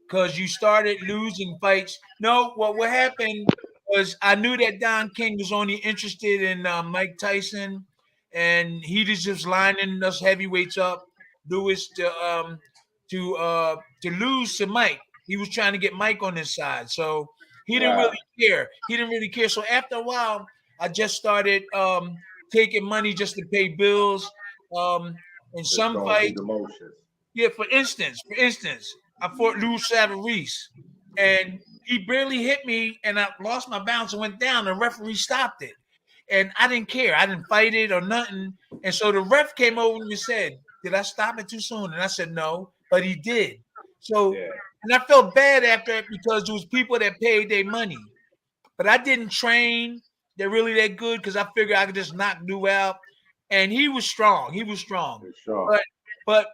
Because you started losing fights. No, what happened was I knew that Don King was only interested in Mike Tyson, and he was just lining us heavyweights up, Lewis, to lose to Mike. He was trying to get Mike on his side, so he didn't really care. He didn't really care. So after a while, I just started taking money just to pay bills. In some fights, yeah. For instance, I fought Lou Savarese, and he barely hit me, and I lost my balance and went down. The referee stopped it, and I didn't care. I didn't fight it or nothing. And so the ref came over and said, "Did I stop it too soon?" And I said, "No," but he did. So, and I felt bad after it because there was people that paid their money, but I didn't train. They're really that good because I figured I could just knock Lou out. And he was strong. But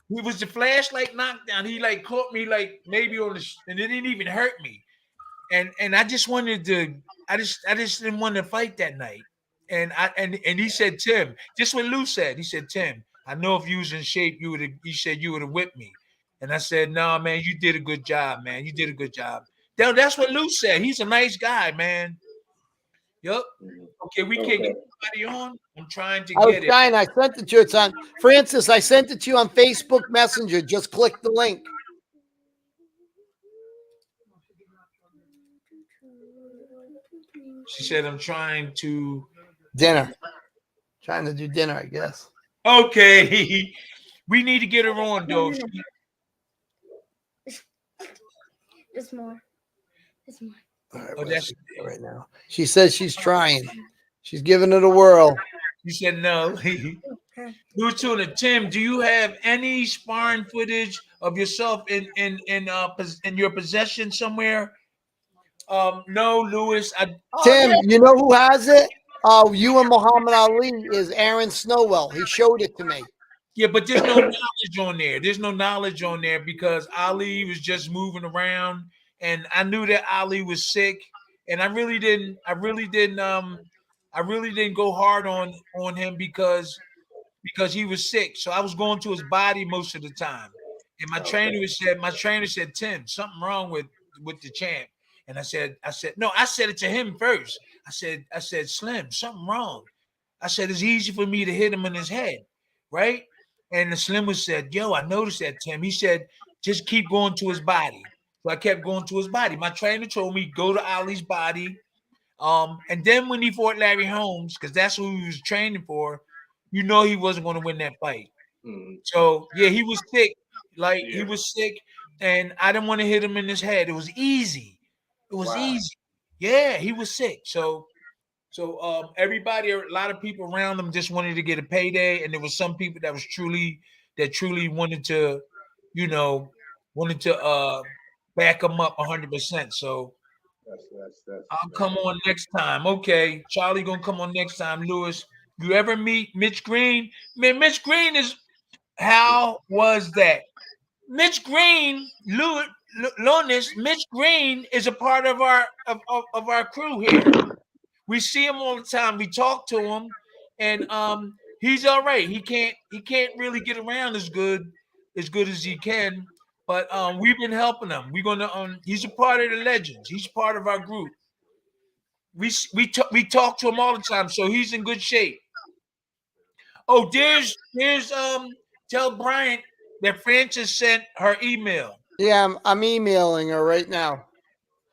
he was the flashlight knockdown. He like caught me like maybe on the and it didn't even hurt me. And I just wanted to. I just didn't want to fight that night. And he said, Tim, just what Lou said. He said, Tim, I know if you was in shape, you would have. He said you would have whipped me. And I said, no, man, you did a good job, man. You did a good job. That's what Lou said. He's a nice guy, man. Yep. Okay, we can't get anybody on. I'm trying to get it. I sent it to you. It's on Francis. I sent it to you on Facebook Messenger. Just click the link. She said, I'm trying to Trying to do dinner, I guess. Okay. We need to get her on, though. There's more. All right, right now. She says she's trying. She's giving it a whirl. You said no. Blue Tuna, Tim, do you have any sparring footage of yourself in your possession somewhere? No, Lewis. Tim, you know who has it? You and Muhammad Ali is Aaron Snowell. He showed it to me. Yeah, but there's no knowledge on there. There's no knowledge on there because Ali was just moving around, and I knew that Ali was sick, and I really didn't. I really didn't go hard on him because he was sick. So I was going to his body most of the time. And my trainer said, Tim, something wrong with the champ. And I said, no, I said it to him first. I said, Slim, something wrong. I said, it's easy for me to hit him in his head, right? And the Slim was said, yo, I noticed that, Tim. He said, just keep going to his body. So I kept going to his body. My trainer told me, go to Ali's body. And then when he fought Larry Holmes, because that's who he was training for, you know he wasn't going to win that fight. So yeah, he was sick. He was sick, and I didn't want to hit him in his head. It was easy. It was easy. Yeah, he was sick. So everybody, a lot of people around him just wanted to get a payday, and there was some people that truly wanted to, back him up 100%. So I'll come on next time. Okay, Charlie gonna come on next time. Lewis, you ever meet Mitch Green? Man, Mitch Green is. How was that? Mitch Green, Lonis, Mitch Green is a part of our crew here. We see him all the time. We talk to him, and he's all right. He can't really get around as good as he can. But we've been helping him. We're gonna he's a part of the legends. He's part of our group. We talk to him all the time, so he's in good shape. Oh, there's tell Bryant that Francis sent her email. Yeah, I'm emailing her right now.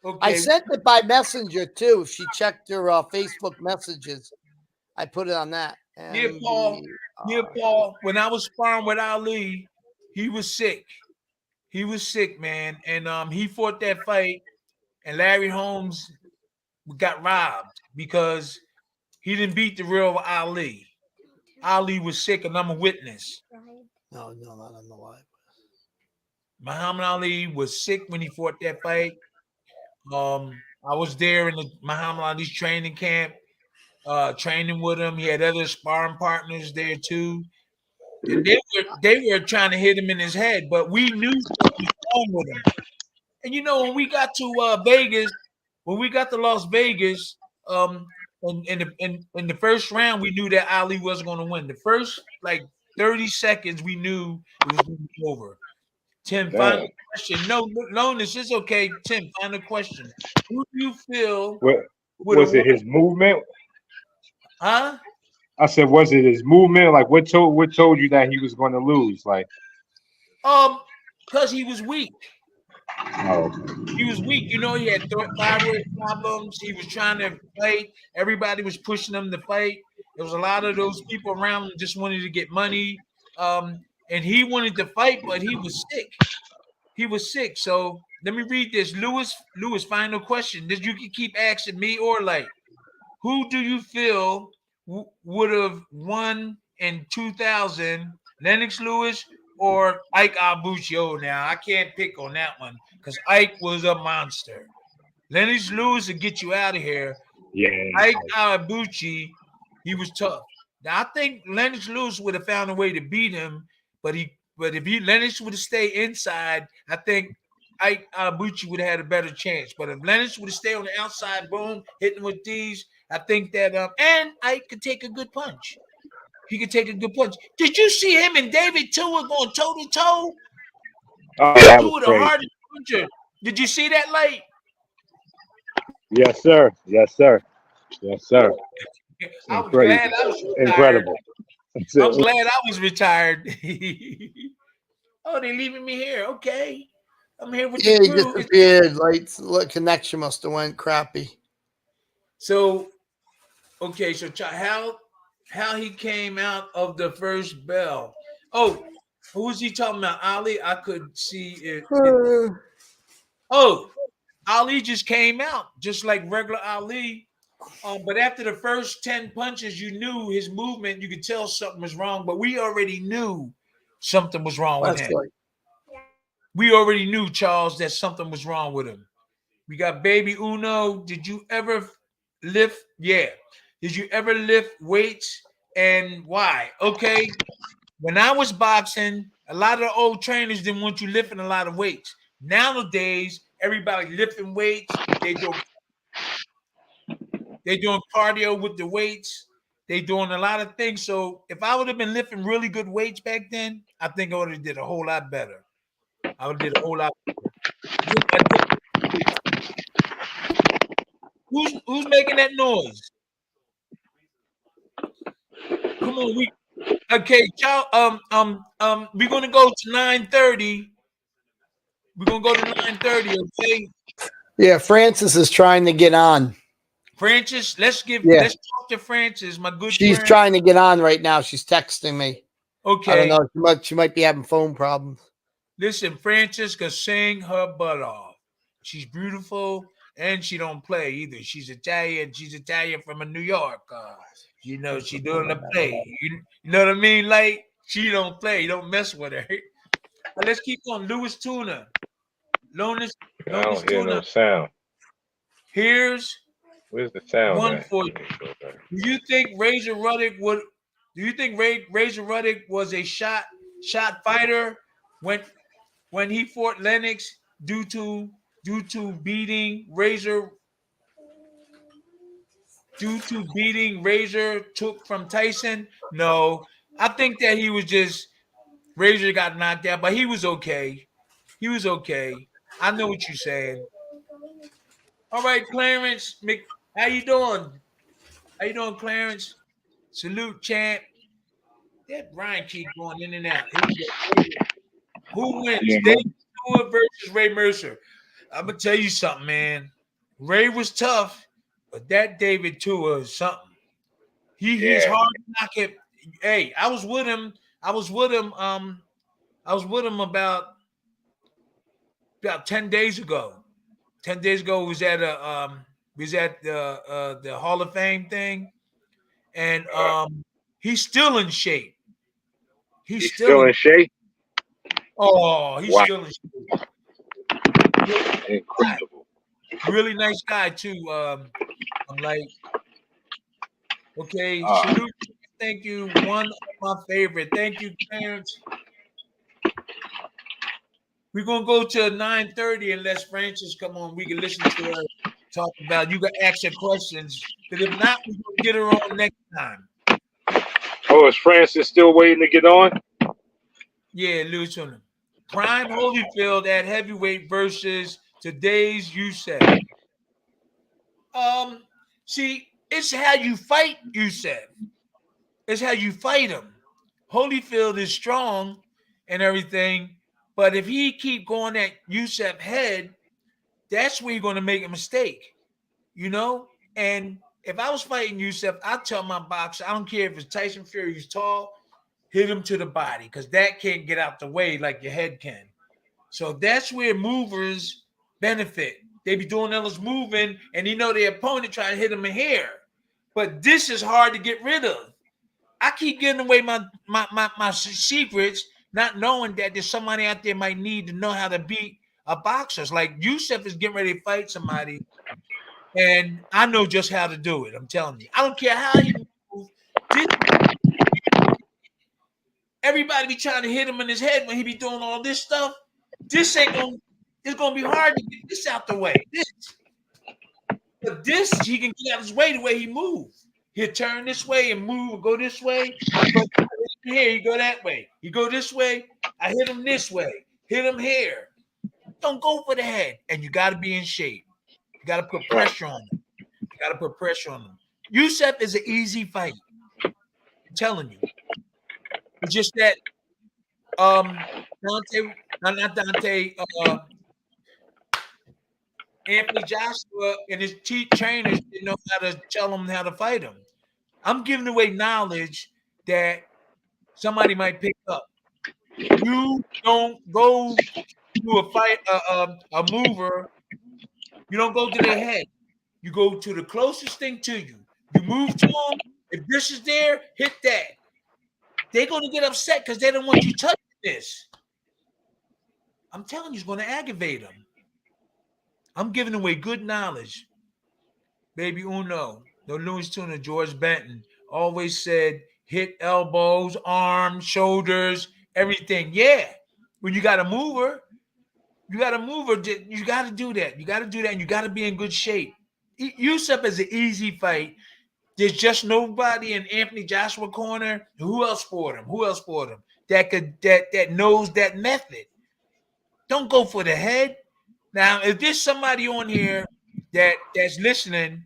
Okay. I sent it by messenger too. If she checked her Facebook messages, I put it on that. Yeah, Paul. When I was sparring with Ali, he was sick. He was sick, man, and he fought that fight, and Larry Holmes got robbed because he didn't beat the real Ali. Ali was sick, and I'm a witness. No, not on the live. Muhammad Ali was sick when he fought that fight. I was there in the Muhammad Ali's training camp, training with him. He had other sparring partners there too, and they were trying to hit him in his head, but we knew what was wrong with him. And when we got to Vegas, when we got to Las Vegas, in the first round, we knew that Ali wasn't going to win. The first 30 seconds, we knew it was going to be over. Tim, final question. No, this is okay. Tim, final question. Who do you feel? Was it his movement? Huh? I said, was it his movement? Like, what told you that he was going to lose? Like, because he was weak. Oh. He was weak. He had thyroid problems. He was trying to fight. Everybody was pushing him to fight. There was a lot of those people around him just wanted to get money. And he wanted to fight, but he was sick. He was sick. So let me read this. Lewis, final question. That you can keep asking me or who do you feel would have won in 2000, Lennox Lewis or Ike Abucho? Now, I can't pick on that one because Ike was a monster. Lennox Lewis would get you out of here. Yeah. Ike Abuchi, he was tough. Now, I think Lennox Lewis would have found a way to beat him, but if Lennox would have stayed inside, I think Ike Abuchi would have had a better chance. But if Lennox would have stayed on the outside, boom, hitting with these, I think that and Ike could take a good punch. He could take a good punch. Did you see him and David Tua going toe to toe? Oh, that was the crazy. hardest puncher. Did you see that light? Yes, sir. Yes, sir. Yes, sir. I'm glad I was retired. Incredible. I'm glad I was retired. Oh, they're leaving me here. Okay. I'm here with the He crew. disappeared. Connection must have went crappy. So, okay. So how he came out of the first bell. Oh, who was he talking about? Ali? I could see it. Oh, Ali just came out just like regular Ali. But after the first 10 punches, you knew his movement. You could tell something was wrong. But we already knew something was wrong with him. We already knew, Charles, that something was wrong with him. We got Baby Uno. Did you ever lift? Yeah. Did you ever lift weights and why? Okay. When I was boxing, a lot of the old trainers didn't want you lifting a lot of weights. Nowadays, everybody lifting weights. They're doing cardio with the weights. They're doing a lot of things. So if I would have been lifting really good weights back then, I think I would have did a whole lot better. I would have did a whole lot better. Who's making that noise? Come on, okay, y'all. We're gonna go to 9:30. We're gonna go to 9:30. Okay, Yeah, Francis is trying to get on. Francis. Let's Yeah. talk to Francis, my good She's friend. trying to get on right now. She's texting me. I don't Okay, know. She might be having phone problems. listen, Francis can sing her butt off. She's beautiful and she don't play either. She's Italian. She's Italian from New York. You know, she doing the play. You know what I mean? Like, she don't play. You don't mess with her. Let's keep on. Louis Tuna. Lonis I don't hear Tuna. no sound. Here's Where's the sound one at? for you. Do you think Razor Ruddock Razor Ruddock was a shot fighter when he fought Lennox due to beating Razor took from Tyson? No. I think that he was just Razor got knocked out, but he was okay. He was okay. I know what you're saying. All right, Clarence. How you doing? How you doing, Clarence? Salute, champ. That Brian keep going in and out. Here we go. Who wins? Yeah, David Stewart versus Ray Mercer. I'm gonna tell you something, man. Ray was tough, but that David Tua is something. He's yeah. hard to knock it. Hey, I was with him. I was with him. I was with him about 10 days ago. 10 days ago, we was at the Hall of Fame thing, and he's still in shape. He's still in shape. He's Wow. still in shape. Incredible. Really nice guy too. I'm like, okay, salute. Thank you. One of my favorite. Thank you, Clarence. We're gonna go to 9:30 unless Francis come on. We can listen to her talk about. You can ask her questions, because if not, we're gonna get her on next time. Oh, is Francis still waiting to get on? Yeah, listen. Prime Holyfield at heavyweight versus today's Youssef. See, it's how you fight Youssef. It's how you fight him. Holyfield is strong and everything, but if he keep going at Youssef head, that's where you're going to make a mistake, you know? And if I was fighting Youssef, I'd tell my boxer, I don't care if it's Tyson Fury, he's tall, hit him to the body, because that can't get out the way like your head can. So that's where movers benefit. They be doing all this moving, and their opponent trying to hit them in here. But this is hard to get rid of. I keep giving away my secrets, not knowing that there's somebody out there might need to know how to beat a boxer. It's like Youssef is getting ready to fight somebody, and I know just how to do it. I'm telling you. I don't care how he moves. Everybody be trying to hit him in his head when he be doing all this stuff. It's gonna be hard to get this out the way. But this, he can get out of his way the way he moves. He'll turn this way and move and go this way. Here, he go that way. He go this way. I hit him this way. Hit him here. Don't go for the head. And you got to be in shape. You got to put pressure on him. You got to put pressure on him. Youssef is an easy fight. I'm telling you. It's just that Anthony Joshua and his trainers didn't know how to tell him how to fight him. I'm giving away knowledge that somebody might pick up. You don't go to a fight, a mover. You don't go to their head. You go to the closest thing to you. You move to them. If this is there, hit that. They're going to get upset because they don't want you touching this. I'm telling you, it's going to aggravate them. I'm giving away good knowledge. Baby Uno. the Looney Tunes, George Benton, always said hit elbows, arms, shoulders, everything. Yeah. When you got to move her, you got to move her. You got to do that. You got to do that, and you got to be in good shape. Yusuf is an easy fight. There's just nobody in Anthony Joshua corner. Who else fought him? Who else fought him? That knows that method. Don't go for the head. Now, if there's somebody on here that's listening,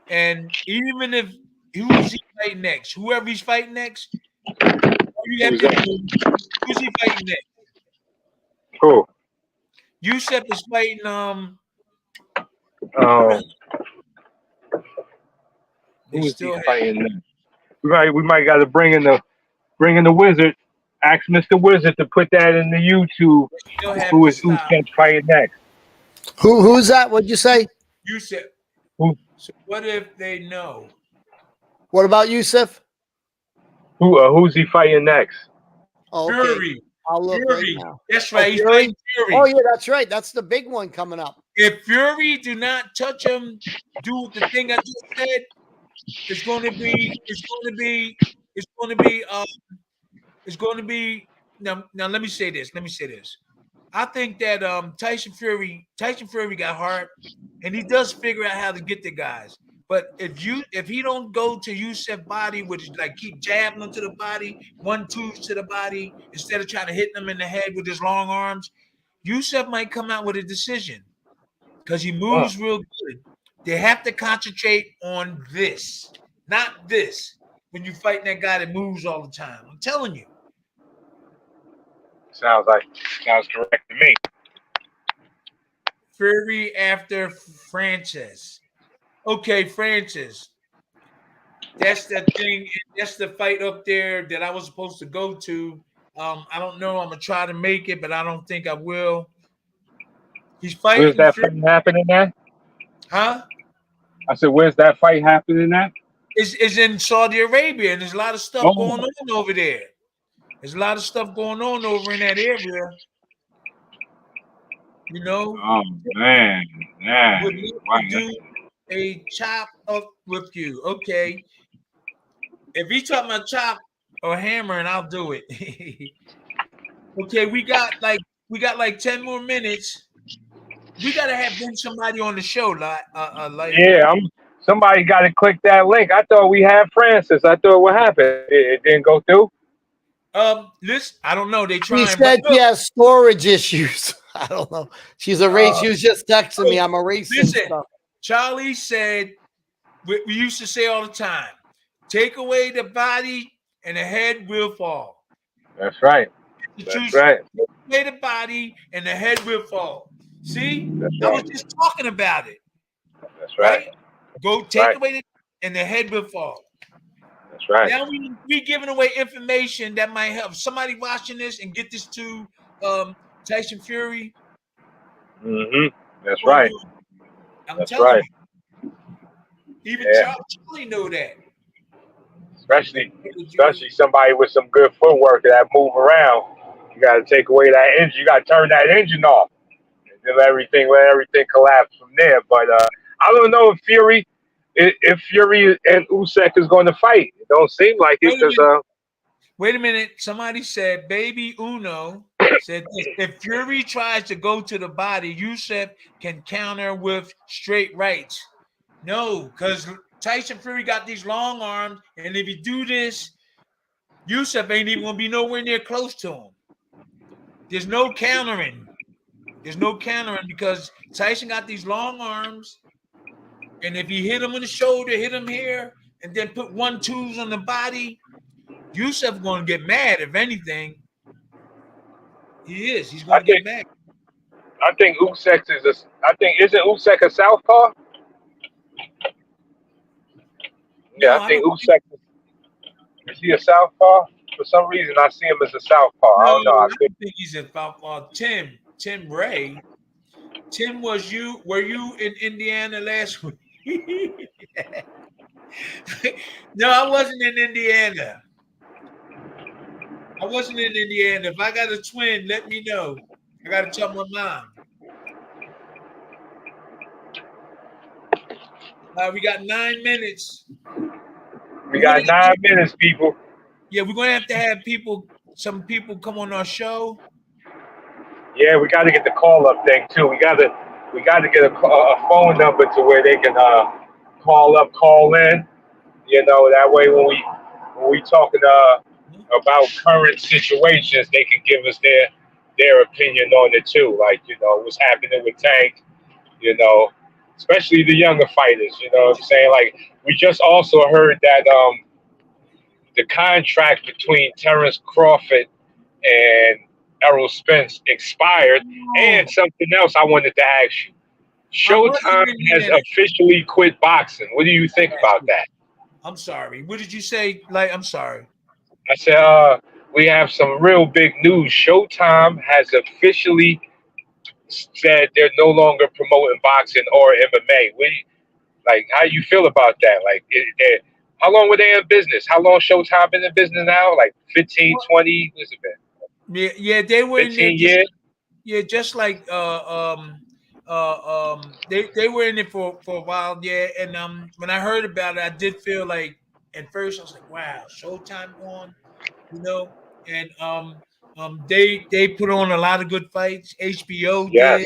and even if who's he fighting next, whoever he's fighting next, you have Who's to that? do who's he fighting next. Cool. Yusuf is fighting they Who is he still have fighting now? We might got to bring in the wizard. Ask Mr. Wizard to put that in the YouTube. still have Who to is stop Usyk fighting next? Who's that? What'd you say? Yusuf. Who So what if they know? What about Yusuf? who's he fighting next? Oh, okay. Fury. I'll look right Fury. now. That's Oh, right. He's Fury? fighting Fury. Oh, yeah, that's right. That's the big one coming up. If Fury do not touch him, do the thing I just said, it's going to be now let me say this. I think that Tyson Fury got heart, and he does figure out how to get the guys. But if he don't go to Yusuf body, which is like keep jabbing him to the body, 1-2s to the body, instead of trying to hit them in the head with his long arms, Yusuf might come out with a decision because he moves real good. They have to concentrate on this, not this. When you fight that guy that moves all the time, I'm telling you. Sounds correct to me. Fury after Francis. Okay, Francis. That's the thing. That's the fight up there that I was supposed to go to. I don't know. I'm gonna try to make it, but I don't think I will. He's fighting. Where's that fight happening at? Huh? I said, where's that fight happening at? Is in Saudi Arabia, and there's a lot of stuff Oh. going on over there. There's a lot of stuff going on over in that area. You know. Oh man. Would love to do a chop up with you. Okay. If he talking about chop or hammer, and I'll do it. Okay, we got like 10 more minutes. We gotta bring somebody on the show, like Yeah, somebody got to click that link. I thought we had Francis. I thought what happened? It didn't go through. Listen, I don't know. They She trying. said she has storage issues. I don't know. She's erased. She was just texting me. I'm erasing stuff. Charlie said, we used to say all the time, take away the body and the head will fall. That's right. That's right. Take away the body and the head will fall. See? That's I right. was just talking about it. That's right. Go take away and the head will fall. That's right. Now we giving away information that might help somebody watching this and get this to Tyson Fury. Mm-hmm. That's right. I'm telling you. Even Charlie know that. Especially somebody with some good footwork that move around. You got to take away that engine. You got to turn that engine off. And then let everything collapse from there. But I don't know if Fury and Usyk is going to fight. It don't seem like it because. Wait a minute. Somebody said, Baby Uno said this. If Fury tries to go to the body, Yusuf can counter with straight rights. No, because Tyson Fury got these long arms, and if you do this, Yusuf ain't even going to be nowhere near close to him. There's no countering. Because Tyson got these long arms, and if he hit him on the shoulder, hit him here, and then put 1-2s on the body, Yusuf going to get mad. If anything, he is. He's going to get mad. I think Usyk isn't Usyk a southpaw? Yeah, I think Usyk is he a southpaw? For some reason, I see him as a southpaw. I don't know. I don't think he's a southpaw. Tim Ray. Tim, were you in Indiana last week? No, I wasn't in Indiana. If I got a twin, let me know. I got to tell my mom. We got 9 minutes. We got 9 minutes, people. Yeah, we're gonna have to have some people come on our show. Yeah, we got to get the call up thing too. We got to get a phone number to where they can call up, call in. That way when we talking about current situations, they can give us their opinion on it too. Like what's happening with Tank. You know, especially the younger fighters. You know what I'm saying? Like we just also heard that the contract between Terrence Crawford and Errol Spence expired. And something else I wanted to ask you. I wasn't Showtime in has there. officially quit boxing. What do you think about that? I'm sorry. What did you say? Like, I'm sorry. I said, we have some real big news. Showtime has officially said they're no longer promoting boxing or MMA. Like, how you feel about that? Like, how long were they in business? How long Showtime been in business now? Like 15, 20? What's it been? Yeah, they were in there 15 years? just like they were in it for a while, yeah. And when I heard about it, I did feel like at first I was like, wow, Showtime on, you know, and they put on a lot of good fights. HBO did, Yes.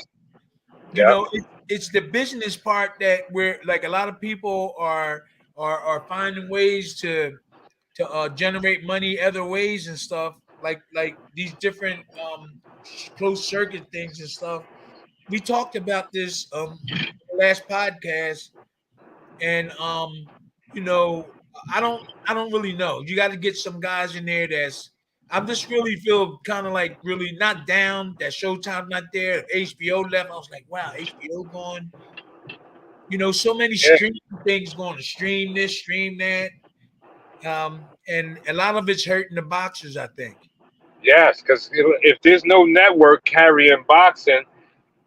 you Yep. know, it's the business part that we're like a lot of people are finding ways to generate money other ways and stuff like these different closed circuit things and stuff. We talked about this last podcast, and you know, I don't really know. You got to get some guys in there that's. I'm just really feel kind of like really not down that Showtime not there. HBO left. I was like, wow, HBO gone. You know, so many Yeah. streaming things going to stream this, stream that. And a lot of it's hurting the boxers, I think. Yes, because if there's no network carrying boxing,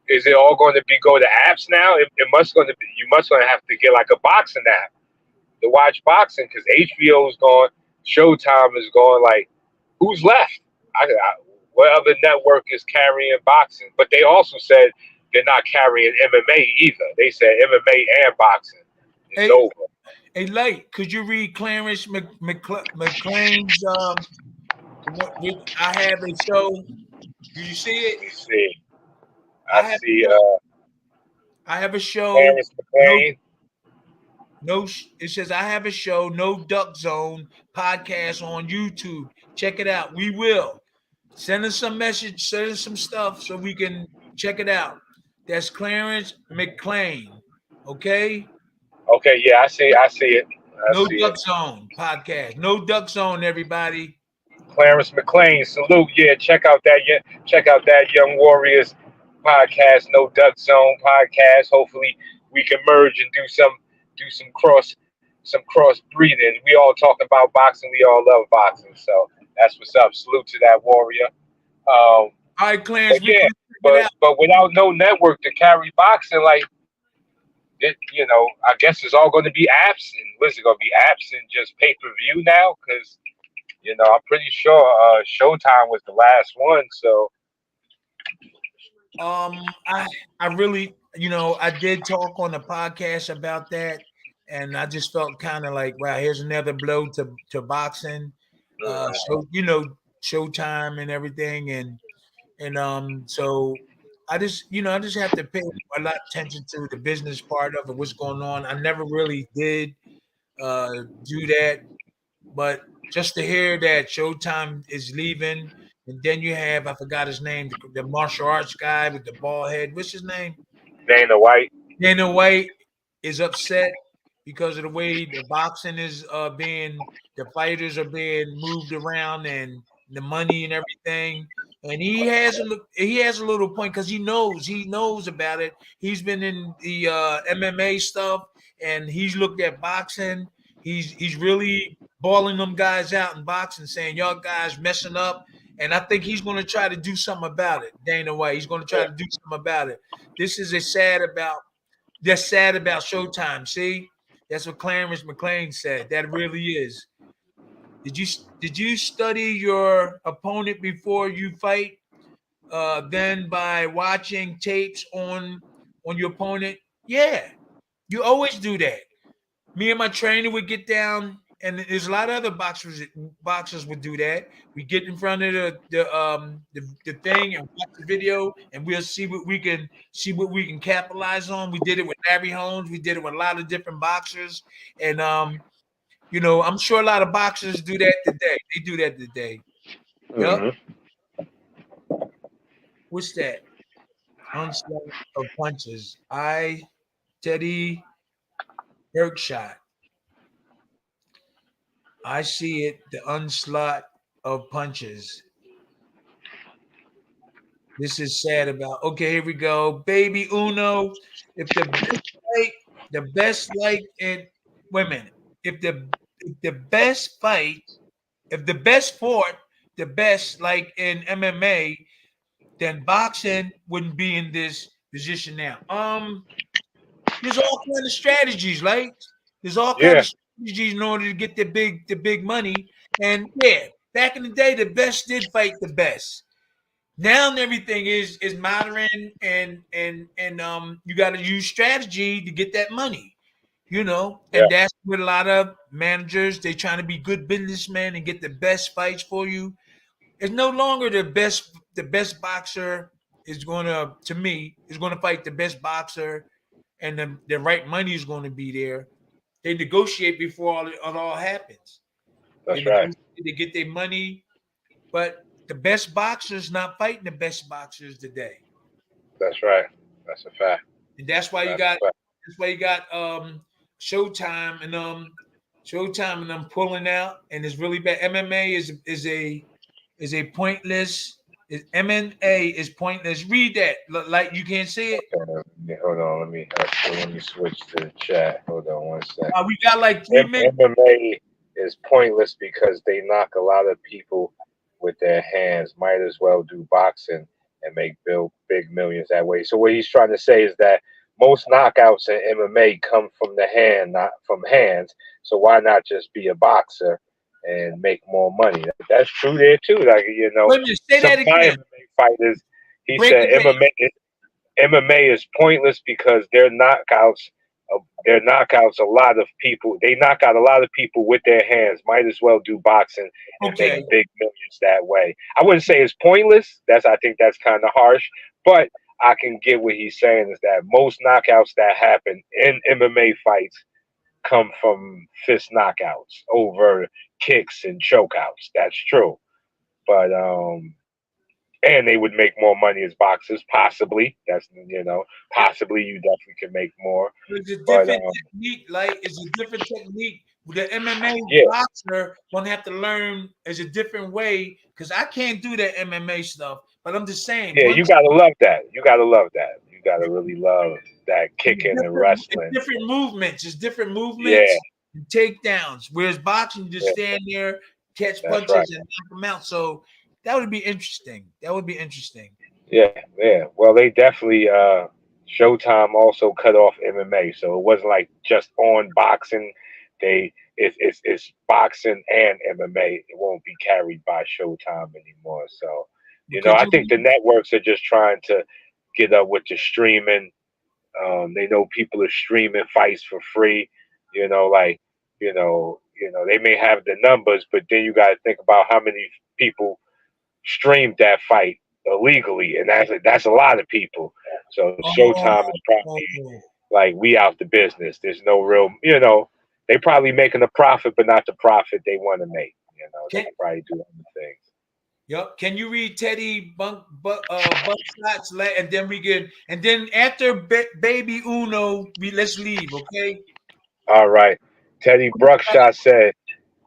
is it all going to be go to apps now? It must going to be. You must going to have to get like a boxing app to watch boxing because HBO is gone, Showtime is gone. Like, who's left? What other network is carrying boxing? But they also said they're not carrying MMA either. They said MMA and boxing is Hey, over. hey, Light, could you read Clarence McLean's? I have a show. Do you see it? Let me see. I I have a see show. I have a show. Terrence No, McLean. no. It says I have a show. No Duck Zone podcast on YouTube. Check it out. We will send us some message. Send us some stuff so we can check it out. That's Clarence McLean. Okay. Okay, yeah, I see it. I No see it. Duck Zone podcast. No Duck Zone, everybody. Clarence McLean, salute. Yeah, check out that. Yeah, check out that Young Warriors podcast, No Duck Zone podcast. Hopefully, we can merge and do some cross breeding. We all talk about boxing. We all love boxing, so that's what's up. Salute to that warrior. All right, Clarence, But we're yeah, gonna check it out. but without no network to carry boxing, like it, I guess it's all going to be apps. And what's it going to be apps and just pay per view now? Because I'm pretty sure Showtime was the last one. So I really, I did talk on the podcast about that, and I just felt kind of like, wow, here's another blow to boxing. So Showtime and everything, and so I just have to pay a lot of attention to the business part of it, what's going on. I never really did do that, but just to hear that Showtime is leaving, and then you have I forgot his name, the martial arts guy with the bald head. What's his name? Dana White. Dana White is upset because of the way the boxing is the fighters are being moved around and the money and everything. And he has a little point because he knows about it. He's been in the MMA stuff and he's looked at boxing. He's really balling them guys out in boxing, saying y'all guys messing up. And I think he's going to try to do something about it. Dana White, he's going to try to do something about it. This is that's sad about Showtime. See, that's what Clarence McLean said. That really is. Did you study your opponent before you fight? Then by watching tapes on your opponent, yeah, you always do that. Me and my trainer would get down, and there's a lot of other boxers would do that. We get in front of the thing and watch the video, and we'll see what we can capitalize on. We did it with Larry Holmes. We did it with a lot of different boxers, and I'm sure a lot of boxers do that today. They do that today. Yep. Mm-hmm. What's that? Onslaught of punches. Teddy Berkshot. I see it. The onslaught of punches. This is sad about. Okay, here we go. Baby Uno. If fight, the best like in women. If the best fight, if the best fought, the best like in MMA, then boxing wouldn't be in this position now. There's all kind of strategies, right? There's all kind Yeah, of strategies in order to get the big money. And yeah, back in the day, the best did fight the best. Now everything is modern and you got to use strategy to get that money, yeah, and that's what a lot of managers they trying to be good businessmen and get the best fights for you. It's no longer the best boxer is to me is going to fight the best boxer, and the right money is going to be there. They negotiate before it all happens. They that's right. negotiate to get their money, but the best boxers not fighting the best boxers today. That's right. That's a fact. And that's why you That's got a fact. Showtime and them pulling out, and it's really bad. MMA is a pointless. MMA is pointless. Read that. Like you can't see it. Hold on. Let me switch to the chat. Hold on one second. We got like 3 minutes. MMA is pointless because they knock a lot of people with their hands. Might as well do boxing and make big millions that way. So what he's trying to say is that most knockouts in MMA come from the hand, not from hands. So why not just be a boxer and make more money? That's true there too. Like Wait a minute. Say some that of my again. MMA fighters. He Break said it down. MMA is pointless because their knockouts a lot of people. They knock out a lot of people with their hands. Might as well do boxing and make Okay. big millions that way. I wouldn't say it's pointless. I think that's kind of harsh, but I can get what he's saying is that most knockouts that happen in MMA fights come from fist knockouts over kicks and chokeouts. That's true, but and they would make more money as boxers, possibly. Possibly you definitely can make more. It's a But different technique. Like it's a different technique. The MMA yeah, boxer gonna have to learn is a different way because I can't do that MMA stuff. But I'm just saying, yeah, you gotta love that. You gotta love that. You gotta really love that kicking and it's wrestling. different movements. It's different Yeah, movements and takedowns. Whereas boxing, you just yeah, stand there, catch that's right. punches, and knock them out. So that would be interesting. That would be interesting. Yeah, yeah. Well, they definitely Showtime also cut off MMA, so it wasn't like just on boxing. It's boxing and MMA. It won't be carried by Showtime anymore. So, But could I you think the networks are just trying to get up with the streaming. They know people are streaming fights for free. Like they may have the numbers, but then you got to think about how many people streamed that fight illegally, and that's a lot of people. So Showtime is probably oh, like we out the business. There's no real, they probably making a profit, but not the profit they want to make. They can probably do other things. Yep. Can you read Teddy Buckshot's and then and then after Baby Uno, let's leave, okay? All right, Teddy Bruckshot said,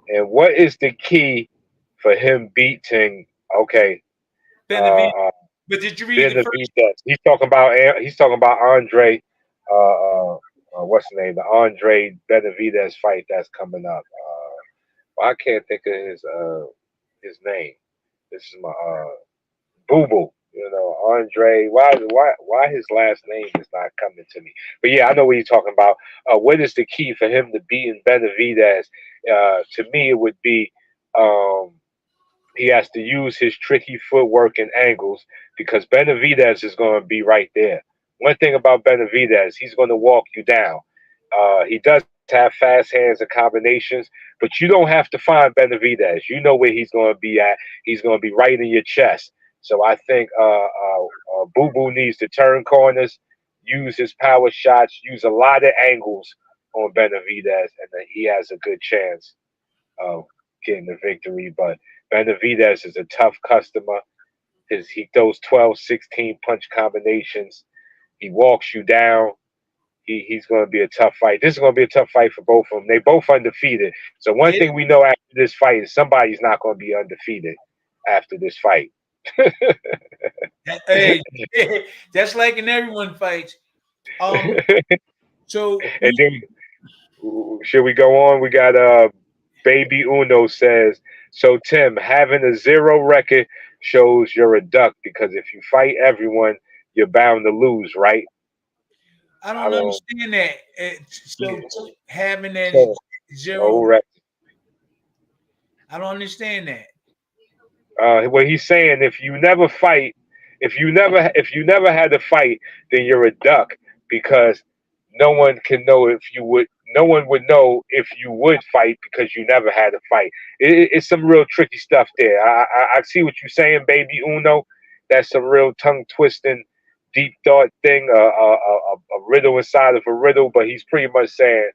and what is the key for him beating? Okay, uh, Benavidez. uh But did you read the first? Benavidez. He's talking about Andre. What's the name? The Andre Benavidez fight that's coming up. Well, I can't think of his name. This is my Boo Boo. Andre. Why his last name is not coming to me? But yeah, I know what you're talking about. What is the key for him to beating Benavidez? To me, it would be um, he has to use his tricky footwork and angles because Benavidez is going to be right there. One thing about Benavidez, he's going to walk you down. He does have fast hands and combinations, but you don't have to find Benavidez. You know where he's going to be at. He's going to be right in your chest. So I think Boo Boo needs to turn corners, use his power shots, use a lot of angles on Benavidez, and then he has a good chance of getting the victory. But Benavidez is a tough customer. He throws 12, 16 punch combinations. He walks you down. He's going to be a tough fight. This is going to be a tough fight for both of them. They both undefeated. So one thing we know after this fight is somebody's not going to be undefeated after this fight. Hey, that's like in everyone fights. So and then, should we go on? We got Baby Uno says, so Tim, having a 0 record shows you're a duck because if you fight everyone, you're bound to lose, right? I don't understand that. So having that 0 record. I don't understand that. What he's saying, if you never had a fight, then you're a duck because no one would know if you would fight because you never had a fight. It's some real tricky stuff there. I see what you're saying, Baby Uno. That's some real tongue twisting, deep thought thing, a riddle inside of a riddle. But he's pretty much saying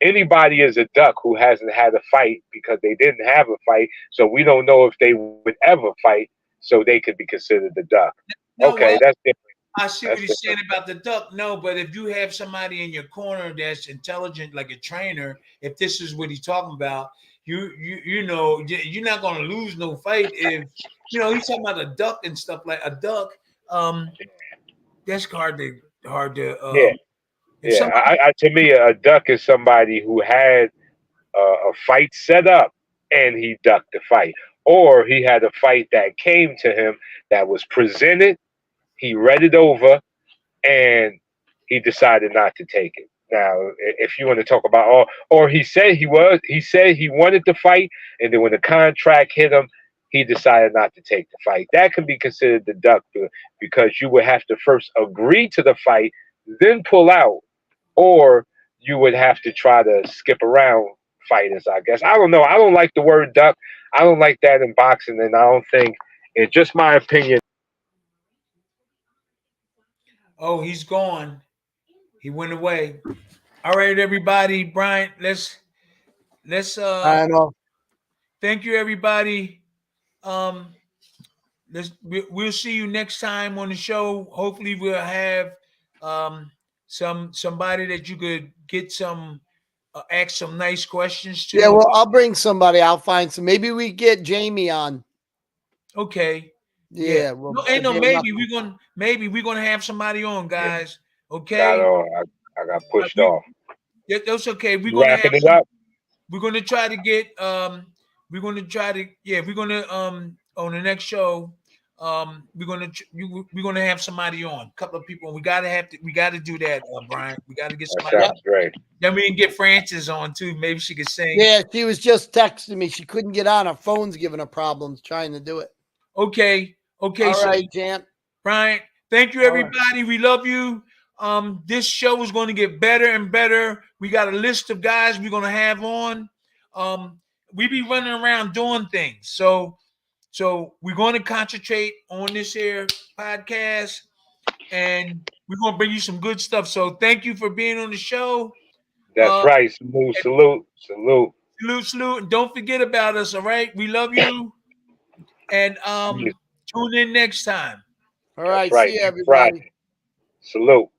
anybody is a duck who hasn't had a fight because they didn't have a fight. So we don't know if they would ever fight, so they could be considered a duck. No, okay, that's different. I see what he's saying about the duck. No, but if you have somebody in your corner that's intelligent, like a trainer, if this is what he's talking about, you know, you're not going to lose no fight. If he's talking about a duck and stuff like a duck. That's hard to. To me, a duck is somebody who had a fight set up and he ducked the fight, or he had a fight that came to him that was presented. He read it over, and he decided not to take it. Now, if you want to talk about, or he said he wanted to fight, and then when the contract hit him, he decided not to take the fight. That can be considered the duck because you would have to first agree to the fight, then pull out, or you would have to try to skip around fighters, I guess. I don't know. I don't like the word duck. I don't like that in boxing, and I don't think, in just my opinion. Oh, he's gone. He went away. All right, everybody. Bryant, let's I know. Thank you, everybody. We'll see you next time on the show. Hopefully we'll have somebody that you could get ask some nice questions to. Yeah, well, I'll bring somebody. I'll find some. Maybe we get Jamie on. Okay. Yeah. Well, maybe we're gonna have somebody on, guys. Okay. I got pushed off. That's okay. We're gonna wrap it up. We're gonna try to get we're gonna on the next show we're gonna have somebody on, a couple of people. We gotta do that, Brian. We gotta get somebody. That sounds great. Then we can get Frances on too. Maybe she could sing. Yeah, she was just texting me. She couldn't get on. Her phone's giving her problems trying to do it. Okay. All right, Jan. Brian, thank you, everybody. Right. We love you. This show is going to get better and better. We got a list of guys we're going to have on. We be running around doing things. So we're going to concentrate on this here podcast, and we're going to bring you some good stuff. So thank you for being on the show. That's right. Salute. And don't forget about us, all right? We love you. And tune in next time. All right. Right. See you, everybody. Salute.